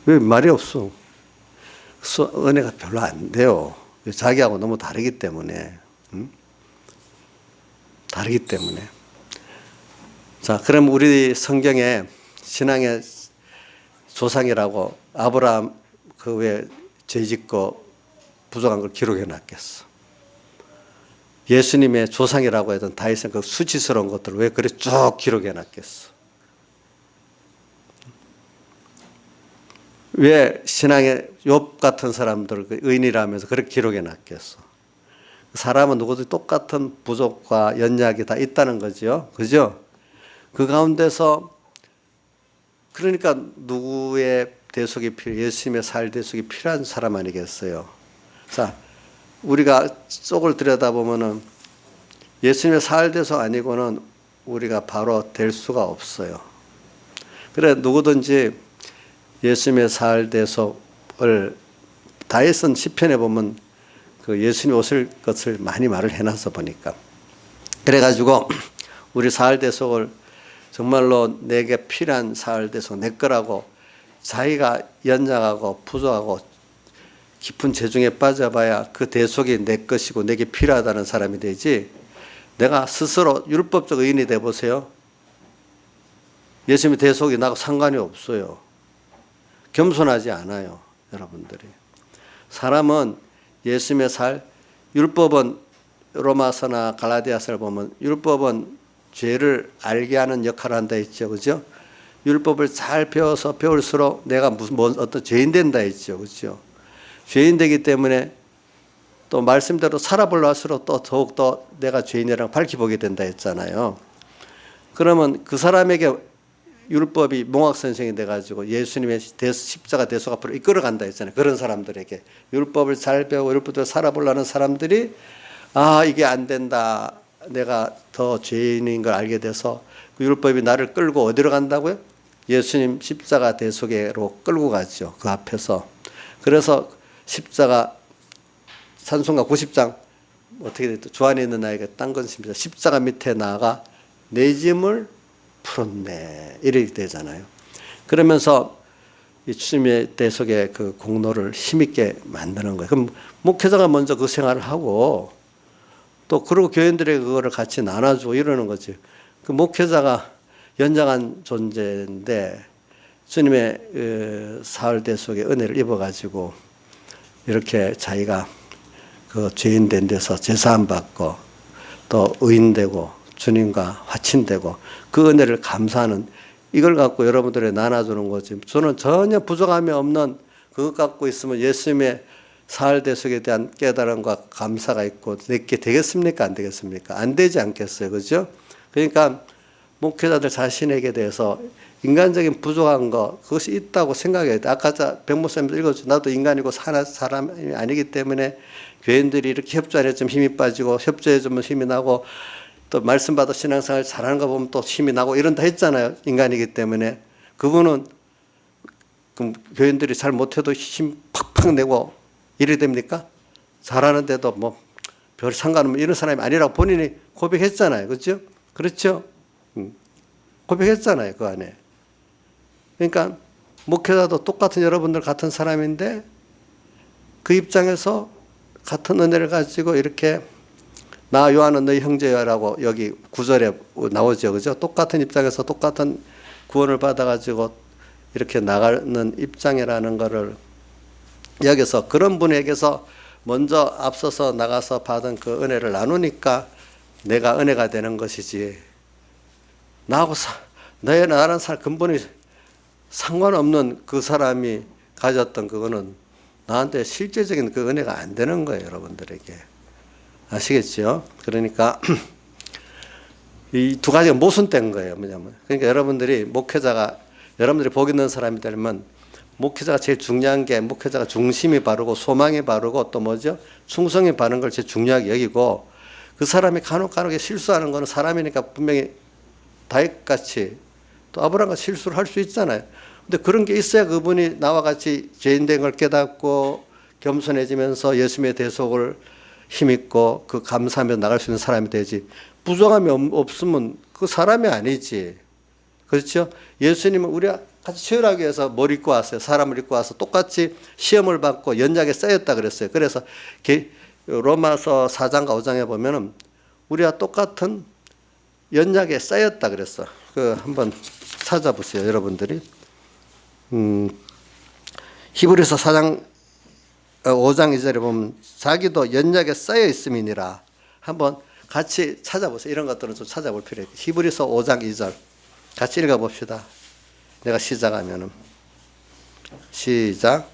왜 말이 없어? 은혜가 별로 안 돼요. 자기하고 너무 다르기 때문에. 다르기 때문에. 자, 그럼 우리 성경에 신앙의 조상이라고 아브라함 그 왜 죄짓고 부족한 걸 기록해 놨겠어. 예수님의 조상이라고 했던 다윗은 그 수치스러운 것들을 왜 그래 쭉 기록해 놨겠어. 왜 신앙의 욥 같은 사람들 의인이라면서 그렇게 기록해 놨겠어. 사람은 누구도 똑같은 부족과 연약이 다 있다는 거죠. 그죠? 그 가운데서 그러니까 누구의 대속이 예수님의 살 대속이 필요한 사람 아니겠어요. 자, 우리가 속을 들여다보면은 예수님의 살 대속 아니고는 우리가 바로 될 수가 없어요. 그래 누구든지 예수님의 살 대속을 다윗은 시편에 보면 그 예수님 오실 것을 많이 말을 해놔서 보니까 그래가지고 우리 살 대속을 정말로 내게 필요한 살 대속 내 거라고 자기가 연약하고 부족하고 깊은 재중에 빠져봐야 그 대속이 내 것이고 내게 필요하다는 사람이 되지 내가 스스로 율법적 의인이 돼보세요. 예수님의 대속이 나하고 상관이 없어요. 겸손하지 않아요. 여러분들이. 사람은 예수님의 살, 율법은 로마서나 갈라디아서를 보면 율법은 죄를 알게 하는 역할을 한다 했죠. 그죠? 율법을 잘 배워서 배울수록 내가 어떤 죄인 된다 했죠. 그죠? 죄인 되기 때문에 또 말씀대로 살아보려 할수록 또 더욱더 내가 죄인이라고 밝혀보게 된다 했잖아요. 그러면 그 사람에게 율법이 몽학선생이 돼가지고 예수님의 십자가 대속 앞으로 이끌어간다 했잖아요. 그런 사람들에게 율법을 잘 배우고 율법대로 살아보려는 사람들이 이게 안 된다. 내가 더 죄인인 걸 알게 돼서 그 율법이 나를 끌고 어디로 간다고요? 예수님 십자가 대속으로 끌고 가죠. 그 앞에서. 그래서 십자가 찬송가 90장 어떻게 됐죠? 주 안에 있는 나에게 딴 것입니다. 십자가 밑에 나아가 내 짐을 풀었네. 이렇게 되잖아요. 그러면서 이 주님의 대속의 그 공로를 힘있게 만드는 거예요. 그럼 목회자가 먼저 그 생활을 하고 또 그리고 교인들에게 그거를 같이 나눠주고 이러는 거지. 그 목회자가 연장한 존재인데 주님의 사흘 대속의 은혜를 입어가지고 이렇게 자기가 그 죄인 된 데서 제사함 받고 또 의인되고 주님과 화친되고 그 은혜를 감사하는 이걸 갖고 여러분들에 나눠주는 거지. 저는 전혀 부족함이 없는 그것 갖고 있으면 예수님의 사흘 대속에 대한 깨달음과 감사가 있고 내게 되겠습니까? 안 되겠습니까? 안 되지 않겠어요. 그죠? 그러니까 목회자들 자신에게 대해서 인간적인 부족한 거 그것이 있다고 생각해야 돼. 아까 백목사님 읽었죠. 나도 인간이고 사람이 아니기 때문에 교인들이 이렇게 협조 안 해주면 힘이 빠지고 협조해주면 힘이 나고 또 말씀 받아 신앙생활 잘하는 거 보면 또 힘이 나고 이런다 했잖아요. 인간이기 때문에. 그분은 그럼 교인들이 잘 못해도 힘 팍팍 내고 이래 됩니까? 잘하는데도 뭐 별 상관없는 이런 사람이 아니라고 본인이 고백했잖아요. 그렇죠? 그렇죠? 고백했잖아요. 그 안에. 그러니까 목회자도 똑같은 여러분들 같은 사람인데 그 입장에서 같은 은혜를 가지고 이렇게 나 요한은 너희 형제야라고 여기 9절에 나오죠. 그죠? 똑같은 입장에서 똑같은 구원을 받아가지고 이렇게 나가는 입장이라는 것을 여기서 그런 분에게서 먼저 앞서서 나가서 받은 그 은혜를 나누니까 내가 은혜가 되는 것이지, 나랑 근본이 상관없는 그 사람이 가졌던 그거는 나한테 실제적인 그 은혜가 안 되는 거예요, 여러분들에게. 아시겠죠? 그러니까 이 두 가지가 모순된 거예요. 뭐냐면, 그러니까 여러분들이 여러분들이 복 있는 사람이 되려면 목회자가 제일 중요한 게, 목회자가 중심이 바르고 소망이 바르고 또 뭐죠? 충성이 바른 걸 제일 중요하게 여기고, 그 사람이 간혹 실수하는 거는 사람이니까 분명히 다윗같이 또 아브라함과 실수를 할 수 있잖아요. 근데 그런 게 있어야 그분이 나와 같이 죄인된 걸 깨닫고 겸손해지면서 예수님의 대속을 힘있고 그 감사하며 나갈 수 있는 사람이 되지. 부정함이 없으면 그 사람이 아니지. 그렇죠? 예수님은 우리가 같이 치열하기 위해서 뭘 입고 왔어요? 사람을 입고 와서 똑같이 시험을 받고 연약에 쌓였다 그랬어요. 그래서 로마서 4장과 5장에 보면은 우리가 똑같은 연약에 쌓였다 그랬어. 그 한번 찾아보세요, 여러분들이. 히브리서 4장 5장 2절에 보면 자기도 연약에 쌓여 있음이니라. 한번 같이 찾아보세요. 이런 것들은 좀 찾아볼 필요 있고. 히브리서 5장 2절 같이 읽어봅시다. 내가 시작하면은 시작.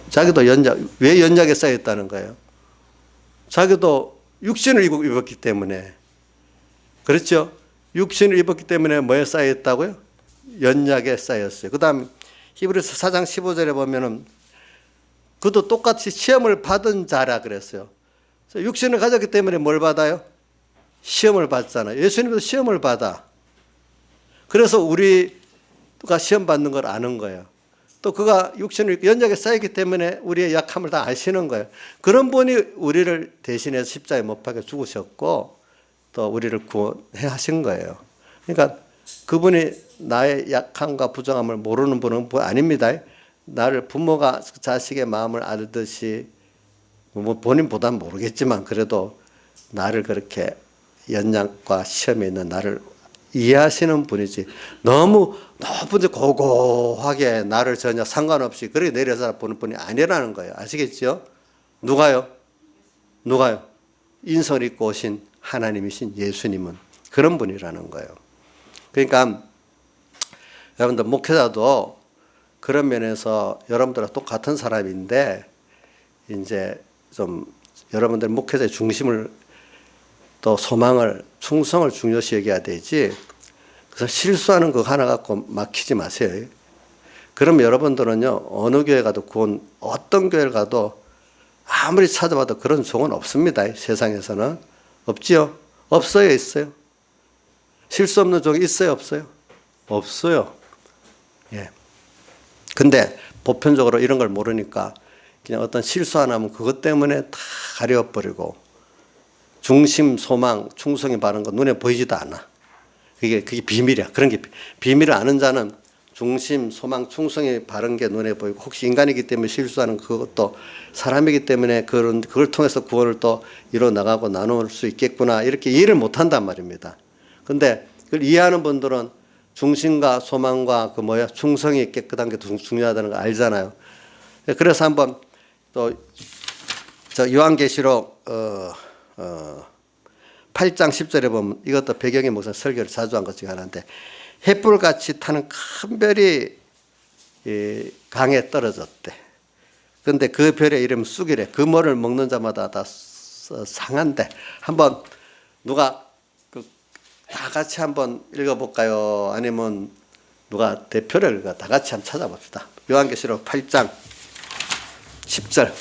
자기도 왜 연약에 쌓여 있다는 거예요? 자기도 육신을 입었기 때문에. 그렇죠? 육신을 입었기 때문에 뭐에 쌓여 있다고요? 연약에 쌓였어요. 그 다음 히브리서 4장 15절에 보면은 그도 똑같이 시험을 받은 자라 그랬어요. 육신을 가졌기 때문에 뭘 받아요? 시험을 받잖아요. 예수님도 시험을 받아. 그래서 우리가 시험 받는 걸 아는 거예요. 또 그가 육신을 연약에 쌓이기 때문에 우리의 약함을 다 아시는 거예요. 그런 분이 우리를 대신해서 십자가에 못 박혀 죽으셨고 또 우리를 구원해 하신 거예요. 그러니까 그분이 나의 약함과 부정함을 모르는 분은 아닙니다. 나를 부모가 자식의 마음을 알듯이 뭐 본인보다는 모르겠지만 그래도 나를 그렇게 연약과 시험에 있는 나를 이해하시는 분이지, 너무 높은 데 고고하게 나를 전혀 상관없이 그렇게 내려서 보는 분이 아니라는 거예요. 아시겠죠? 누가요? 인성을 입고 오신 하나님이신 예수님은 그런 분이라는 거예요. 그러니까 여러분들 목회자도 그런 면에서 여러분들과 똑같은 사람인데 이제 좀 여러분들 목회자의 중심을 또 소망을 충성을 중요시 여겨야 되지, 그래서 실수하는 거 하나 갖고 막히지 마세요. 그러면 여러분들은요 어느 교회 가도 어떤 교회를 가도 아무리 찾아봐도 그런 종은 없습니다. 세상에서는 없지요? 없어요? 있어요? 실수 없는 종이 있어요? 없어요? 없어요. 예. 근데 보편적으로 이런 걸 모르니까 그냥 어떤 실수 하나 하면 그것 때문에 다 가려버리고 중심, 소망, 충성이 바른 거 눈에 보이지도 않아. 그게 비밀이야. 그런 게 비밀을 아는 자는 중심, 소망, 충성이 바른 게 눈에 보이고, 혹시 인간이기 때문에 실수하는 그것도 사람이기 때문에 그걸 통해서 구원을 또 이뤄 나가고 나눌 수 있겠구나, 이렇게 이해를 못 한단 말입니다. 근데 그걸 이해하는 분들은 중심과 소망과 충성이 깨끗한 게 중요하다는 거 알잖아요. 그래서 한번 또 요한계시록 8장 10절에 보면 이것도 배경에 무슨 설교를 자주 한 것 중에 하나인데, 횃불같이 타는 큰 별이 강에 떨어졌대. 그런데 그 별의 이름 쑥이래. 그 뭐를 먹는 자마다 다 상한데. 한번 누가 다 같이 한번 읽어볼까요? 아니면 누가 대표를 다 같이 한번 찾아봅시다. 요한계시록 8장 10절.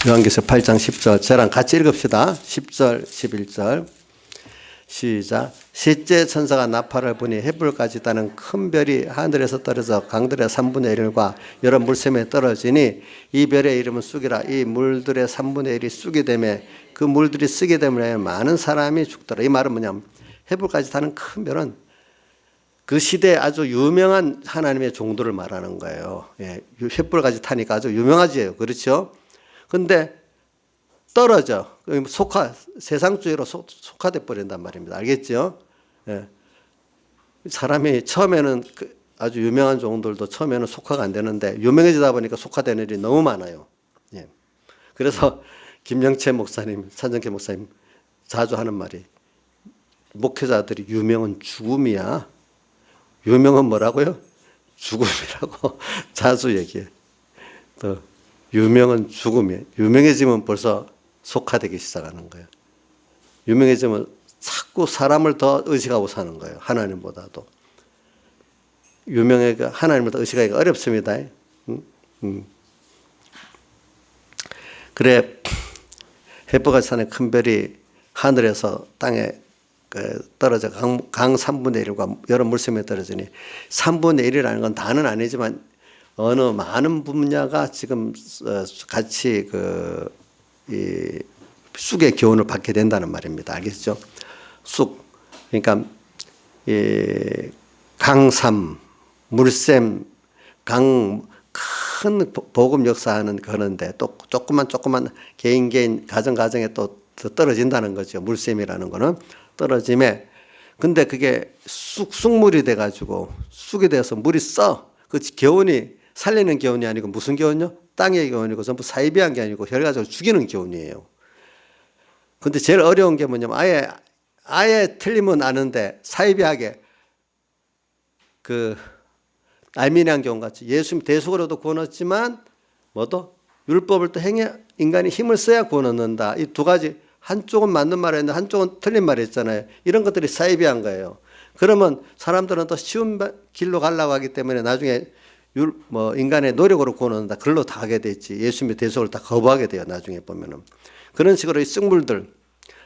요한계시록 8장 10절. 저랑 같이 읽읍시다. 10절, 11절. 시작. 셋째 천사가 나팔을 부니 횃불까지 따는 큰 별이 하늘에서 떨어져 강들의 3분의 1과 여러 물샘에 떨어지니 이 별의 이름은 쑥이라. 이 물들의 3분의 1이 쑥이 되매 그 물들이 쓰게 되면 많은 사람이 죽더라. 이 말은 뭐냐면 횃불까지 타는 큰 별은 그 시대에 아주 유명한 하나님의 종들을 말하는 거예요. 예, 횃불까지 타니까 아주 유명하지요. 그렇죠? 근데 떨어져. 세상주의로 속화돼 버린단 말입니다. 알겠죠? 예. 사람이 처음에는 아주 유명한 종들도 처음에는 속화가 안 되는데 유명해지다 보니까 속화되는 일이 너무 많아요. 예. 그래서 김영채 목사님, 산정케 목사님 자주 하는 말이 목회자들이 유명은 죽음이야. 유명은 뭐라고요? 죽음이라고 자주 얘기해. 또 유명은 죽음이에요. 유명해지면 벌써 속화되기 시작하는 거예요. 유명해지면 자꾸 사람을 더 의식하고 사는 거예요. 하나님보다도. 하나님을 더 의식하기가 어렵습니다. 그래 햇볕같이 사는 큰 별이 하늘에서 땅에 떨어져 강 3분의 1과 여러 물샘에 떨어지니 3분의 1이라는 건 다는 아니지만 어느 많은 분야가 지금 같이 이 쑥의 교훈을 받게 된다는 말입니다. 알겠죠? 쑥. 그러니까 이 강삼, 물샘, 큰 복음 역사하는 그런데 또 조그만 개인 가정에 또 떨어진다는 거죠. 물샘이라는 거는 떨어짐에. 근데 그게 쑥물이 돼가지고 쑥이 돼서 물이 그 교훈이 살리는 교훈이 아니고 무슨 교훈요? 땅의 교훈이고 전부 사이비한 게 아니고 혈가적으로 죽이는 교훈이에요. 근데 제일 어려운 게 뭐냐면 아예 틀리면 아는데 사이비하게 알미니안 교훈 같이 예수님 대속으로도 구원했지만 율법을 또 행해 인간이 힘을 써야 구원 얻는다. 이 두 가지 한쪽은 맞는 말이었는데 한쪽은 틀린 말이었잖아요. 이런 것들이 사이비한 거예요. 그러면 사람들은 더 쉬운 길로 가려고 하기 때문에 나중에 인간의 노력으로 구원 얻는다. 그걸로 다 하게 됐지. 예수님의 대속을 다 거부하게 돼요. 나중에 보면은. 그런 식으로 이 쑥물들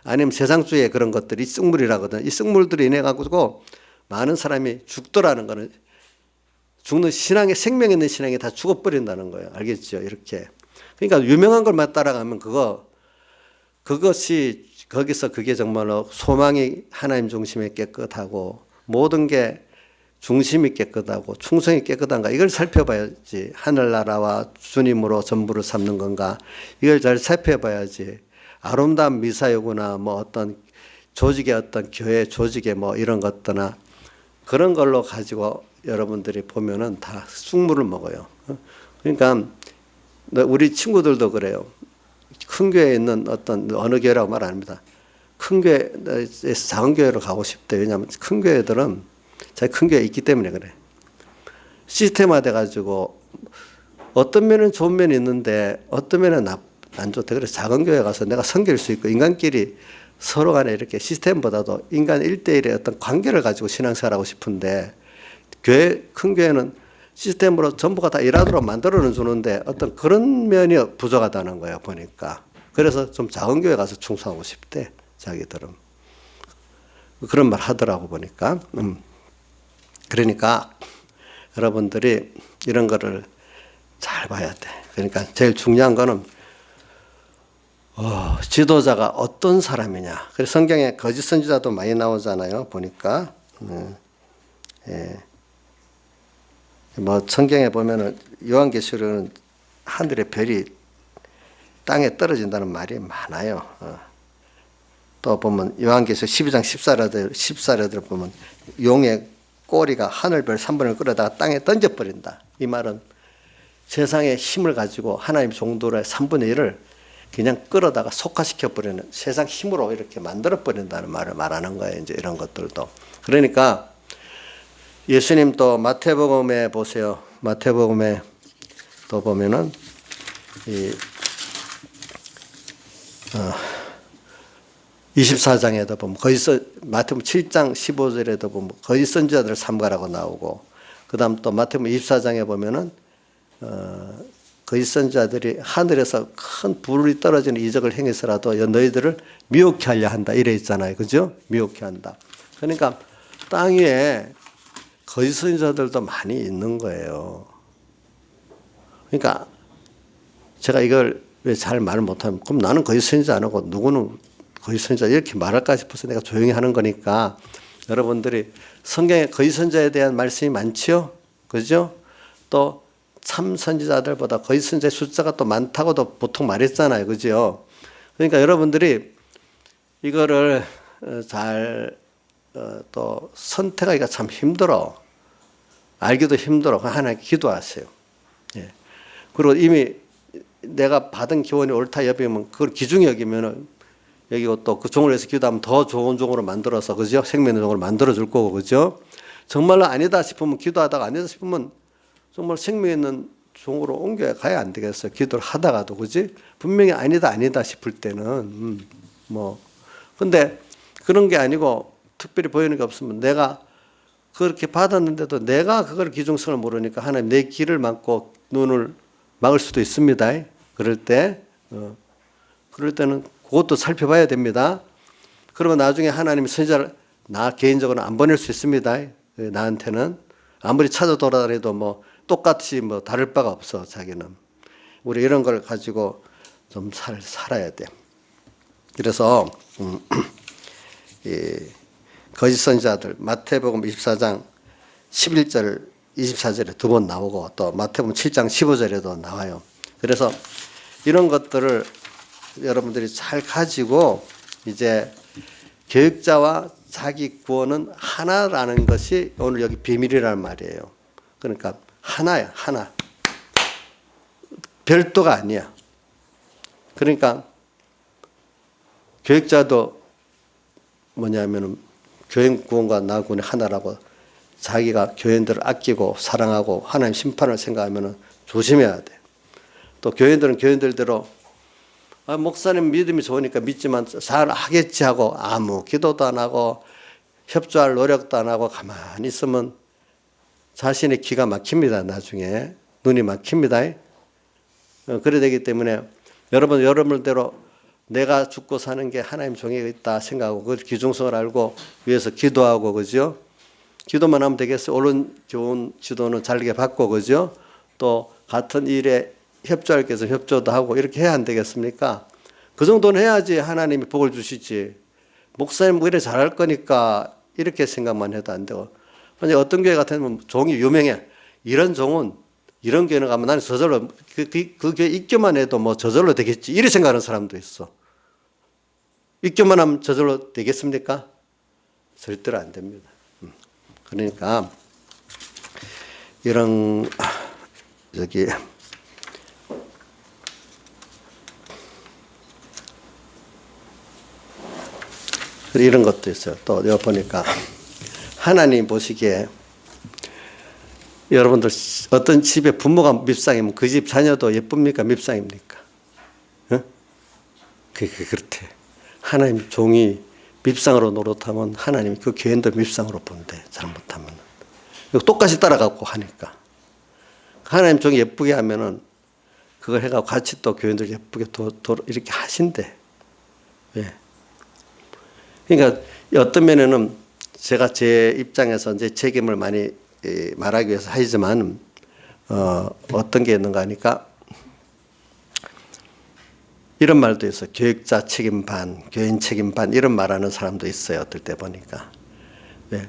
아니면 세상주의의 그런 것들이 쑥물이라거든. 이 쑥물들이 인해 가지고 많은 사람이 죽더라는 거는 죽는 생명 있는 신앙이 다 죽어버린다는 거예요. 알겠죠? 이렇게. 그러니까 유명한 걸만 따라가면 그것이 거기서 그게 정말로 소망이 하나님 중심에 깨끗하고 모든 게 중심이 깨끗하고 충성이 깨끗한가 이걸 살펴봐야지. 하늘나라와 주님으로 전부를 삼는 건가 이걸 잘 살펴봐야지. 아름다운 미사여구나 어떤 조직의 어떤 교회 조직의 이런 것들나 그런 걸로 가지고 여러분들이 보면은 다 쑥물을 먹어요. 그러니까 우리 친구들도 그래요. 큰 교회에 있는 어느 교회라고 말 안 합니다. 큰 교회에서 작은 교회로 가고 싶대. 왜냐하면 큰 교회들은 자기 큰 교회에 있기 때문에 그래. 시스템화 돼가지고 어떤 면은 좋은 면이 있는데 어떤 면은 안 좋대. 그래서 작은 교회 가서 내가 섬길 수 있고 인간끼리 서로 간에 이렇게 시스템보다도 인간 1대1의 어떤 관계를 가지고 신앙생활하고 싶은데 큰 교회는 시스템으로 전부가 다 일하도록 만들어는 주는데 어떤 그런 면이 부족하다는 거예요. 보니까. 그래서 좀 작은 교회 가서 충성하고 싶대. 자기들은. 그런 말 하더라고 보니까. 그러니까 여러분들이 이런 거를 잘 봐야 돼. 그러니까 제일 중요한 거는 지도자가 어떤 사람이냐. 그래서 성경에 거짓 선지자도 많이 나오잖아요. 보니까. 예. 성경에 보면은 요한계시록은 하늘의 별이 땅에 떨어진다는 말이 많아요. 또 보면 요한계시록 12장 14절을 보면 용의 꼬리가 하늘별 3분을 끌어다가 땅에 던져버린다. 이 말은 세상의 힘을 가지고 하나님 종들의 3분의 1을 그냥 끌어다가 속화시켜버리는 세상 힘으로 이렇게 만들어버린다는 말을 말하는 거예요. 이제 이런 것들도. 그러니까 예수님 또 마태복음에 보세요. 마태복음에 또 보면은 24장에도 보면 마태복음 7장 15절에도 보면 거짓 선지자들을 삼가라고 나오고 그다음 또 마태복음 24장에 보면은 거짓 선지자들이 하늘에서 큰 불이 떨어지는 이적을 행해서라도 너희들을 미혹해 하려 한다 이래 있잖아요. 그죠? 미혹해 한다. 그러니까 땅 위에 거짓 선지자들도 많이 있는 거예요. 그러니까 제가 이걸 왜 잘 말을 못하면 그럼 나는 거짓 선지자 안 하고 누구는 거짓 선지자 이렇게 말할까 싶어서 내가 조용히 하는 거니까 여러분들이 성경에 거짓 선지자에 대한 말씀이 많지요. 그죠? 또 참 선지자들보다 거짓 선지자의 숫자가 또 많다고도 보통 말했잖아요. 그죠? 그러니까 여러분들이 이거를 잘 또 선택하기가 참 힘들어. 알기도 힘들어. 하나님께 기도하세요. 예. 그리고 이미 내가 받은 교훈이 옳다 여기면 그걸 기중히 여기면은 여기 또 그 종을 위해서 기도하면 더 좋은 종으로 만들어서 그죠? 생명 있는 종으로 만들어 줄 거고 그죠? 정말로 아니다 싶으면 기도하다가 아니다 싶으면 정말 생명 있는 종으로 옮겨 가야 안 되겠어요. 기도를 하다가도 그지? 분명히 아니다 싶을 때는 뭐 근데 그런 게 아니고 특별히 보이는 게 없으면 내가 그렇게 받았는데도 내가 그걸 기중성을 모르니까 하나님 내 길을 막고 눈을 막을 수도 있습니다. 그럴 때는 그것도 살펴봐야 됩니다. 그러면 나중에 하나님이 선지자를 나 개인적으로 안 보낼 수 있습니다. 나한테는 아무리 찾아 돌아다녀도 뭐 똑같이 뭐 다를 바가 없어. 자기는 우리 이런 걸 가지고 좀 살아야 돼. 그래서 이 거짓 선지자들 마태복음 24장 11절 24절에 두 번 나오고 또 마태복음 7장 15절에도 나와요. 그래서 이런 것들을 여러분들이 잘 가지고 이제 교육자와 자기 구원은 하나라는 것이 오늘 여기 비밀이라는 말이에요. 그러니까 하나야, 하나. 별도가 아니야. 그러니까 교육자도 뭐냐면은 교인 구원과 나 구원이 하나라고 자기가 교인들을 아끼고 사랑하고 하나님 심판을 생각하면은 조심해야 돼. 또 교인들은 교인들대로 목사님 믿음이 좋으니까 믿지만 잘 하겠지 하고 아무 기도도 안 하고 협조할 노력도 안 하고 가만히 있으면 자신의 기가 막힙니다. 나중에 눈이 막힙니다. 그래 되기 때문에 여러분들대로 내가 죽고 사는 게 하나님 종이 있다 생각하고 그 기중성을 알고 위해서 기도하고 그죠? 기도만 하면 되겠어요. 옳은 좋은 지도는 잘게 받고 그죠? 또 같은 일에 협조할 게 있어서 협조도 하고 이렇게 해야 안 되겠습니까? 그 정도는 해야지 하나님이 복을 주시지. 목사님 뭐 이래 잘할 거니까 이렇게 생각만 해도 안 되고. 만약 어떤 교회 같으면 종이 유명해. 이런 종은 이런 교회는 가면 나는 저절로 그 교회 입교만 해도 뭐 저절로 되겠지. 이렇게 생각하는 사람도 있어. 입교만 하면 저절로 되겠습니까? 절대로 안 됩니다. 그러니까 이런 저기 이런 것도 있어요. 또 여기 보니까 하나님 보시기에 여러분들 어떤 집에 부모가 밉상이면 그 집 자녀도 예쁩니까? 밉상입니까? 어? 그렇대. 하나님 종이 밉상으로 노릇하면 하나님이 그 교인들 밉상으로 본대. 잘못하면. 똑같이 따라가고 하니까. 하나님 종이 예쁘게 하면은 그걸 해가지고 같이 또 교인들 예쁘게 이렇게 하신대. 왜? 그러니까 어떤 면에는 제가 제 입장에서 이제 책임을 많이 말하기 위해서 하지만 어떤 게 있는가 하니까 이런 말도 있어요. 교육자 책임 반, 교인 책임 반 이런 말하는 사람도 있어요. 어떨 때 보니까. 네.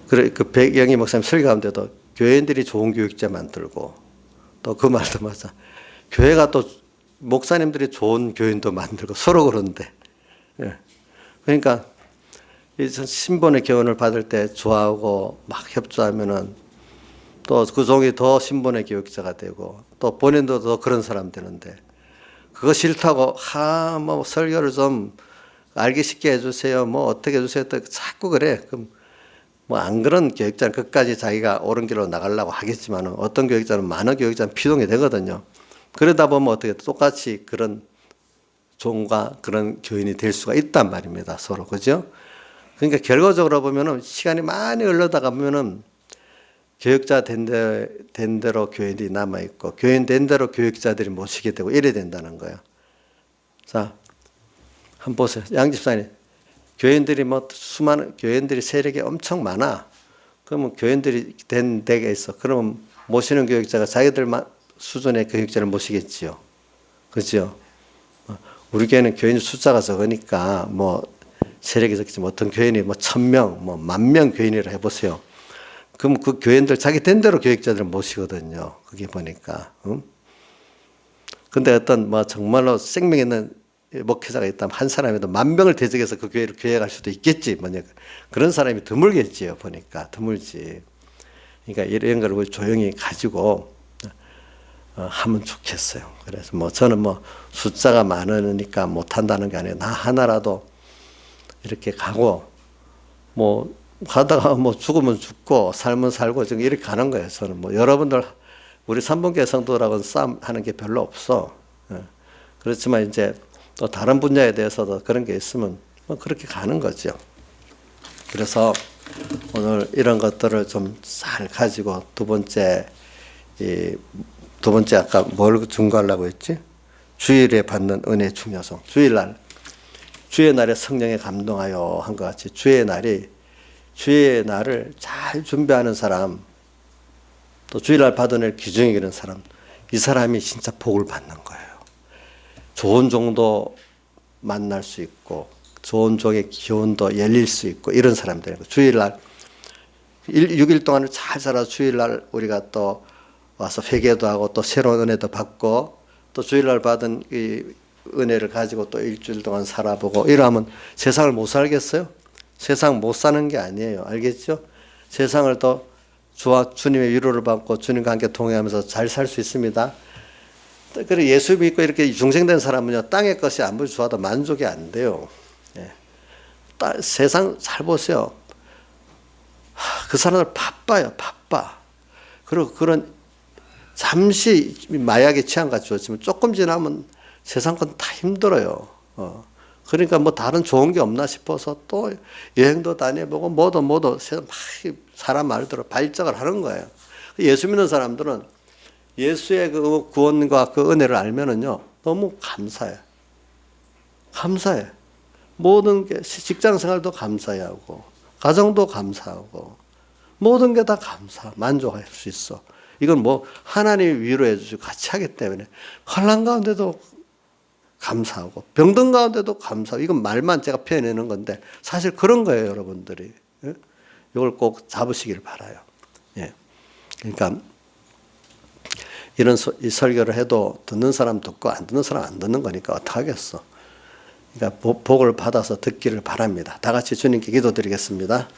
그래 그 백영희 목사님 설교 가운데도 교인들이 좋은 교육자 만들고 또 그 말도 맞아. 교회가 또 목사님들이 좋은 교인도 만들고 서로 그런데. 네. 그러니까 신본의 교훈을 받을 때 좋아하고 막 협조하면은 또 그 종이 더 신본의 교육자가 되고 또 본인도 더 그런 사람 되는데 그거 싫다고 뭐 설교를 좀 알기 쉽게 해주세요. 뭐 어떻게 해주세요. 또 자꾸 그래. 그럼 뭐 안 그런 교육자는 끝까지 자기가 옳은 길로 나가려고 하겠지만은 어떤 교육자는 많은 교육자는 피동이 되거든요. 그러다 보면 어떻게 똑같이 그런 종과 그런 교인이 될 수가 있단 말입니다. 서로 그죠? 그러니까 결과적으로 보면은 시간이 많이 흘러다가 보면은 교육자 된 대로 교인이 남아 있고 교인 된 대로 교육자들이 모시게 되고 이래 된다는 거예요. 자, 한번 보세요. 양 집사님, 교인들이 뭐 수많은 교인들이 세력이 엄청 많아. 그러면 교인들이 된 데가 있어. 그러면 모시는 교육자가 자기들 수준의 교육자를 모시겠지요. 그죠? 우리 교회는 교인 숫자가 적으니까 뭐 세력이 적지만 어떤 교인이 뭐 1000명, 뭐 10,000명 교인이라 해보세요. 그럼 그 교인들 자기 된 대로 교육자들을 모시거든요. 그게 보니까. 근데 어떤 뭐 정말로 생명 있는 목회자가 있다면 한 사람이라도 10,000명을 대적해서 그 교회를 계획할 수도 있겠지. 뭐냐. 그런 사람이 드물겠지요. 보니까 드물지. 그러니까 이런 걸 조용히 가지고 하면 좋겠어요. 그래서 뭐 저는 뭐 숫자가 많으니까 못한다는 게 아니에요. 나 하나라도 이렇게 가고 뭐 가다가 뭐 죽으면 죽고 살면 살고 지금 이렇게 가는 거예요. 저는 뭐 여러분들 우리 삼분교회 성도들하고는 싸움하는 게 별로 없어. 그렇지만 이제 또 다른 분야에 대해서도 그런 게 있으면 뭐 그렇게 가는 거죠. 그래서 오늘 이런 것들을 좀 잘 가지고 두 번째 아까 뭘 증거하려고 했지? 주일에 받는 은혜의 중요성. 주의 날에 성령에 감동하여 한 것 같이 주의 날을 잘 준비하는 사람, 또 주일날 받아낼 기중이 있는 사람, 이 사람이 진짜 복을 받는 거예요. 좋은 종도 만날 수 있고 좋은 종의 기운도 열릴 수 있고 이런 사람들. 주일날 6일 동안을 잘 살아서 주일날 우리가 또 와서 회개도 하고 또 새로운 은혜도 받고 또 주일날 받은 이 은혜를 가지고 또 일주일 동안 살아보고 이러면 세상을 못 살겠어요? 세상 못 사는 게 아니에요. 알겠죠? 세상을 또 주님의 위로를 받고 주님과 함께 동행하면서 잘 살 수 있습니다. 그리고 예수 믿고 이렇게 중생된 사람은요, 땅의 것이 아무리 좋아도 만족이 안 돼요. 예. 세상 잘 보세요. 그 사람들 바빠요, 바빠. 그리고 그런 잠시 마약에 취한같이 좋지만 조금 지나면 세상 건 다 힘들어요. 그러니까 뭐 다른 좋은 게 없나 싶어서 또 여행도 다녀보고 뭐도 사람 말대로 발작을 하는 거예요. 예수 믿는 사람들은 예수의 그 구원과 그 은혜를 알면은요, 너무 감사해. 모든 게 직장 생활도 감사해야 하고, 가정도 감사하고, 모든 게 다 만족할 수 있어. 이건 뭐 하나님이 위로해 주시고 같이 하기 때문에 환난 가운데도 감사하고 병든 가운데도 감사하고 이건 말만 제가 표현하는 건데 사실 그런 거예요, 여러분들이. 예? 이걸 꼭 잡으시길 바라요. 예. 그러니까 이런 이 설교를 해도 듣는 사람 듣고 안 듣는 사람 안 듣는 거니까 어떡하겠어. 그러니까 복을 받아서 듣기를 바랍니다. 다 같이 주님께 기도드리겠습니다.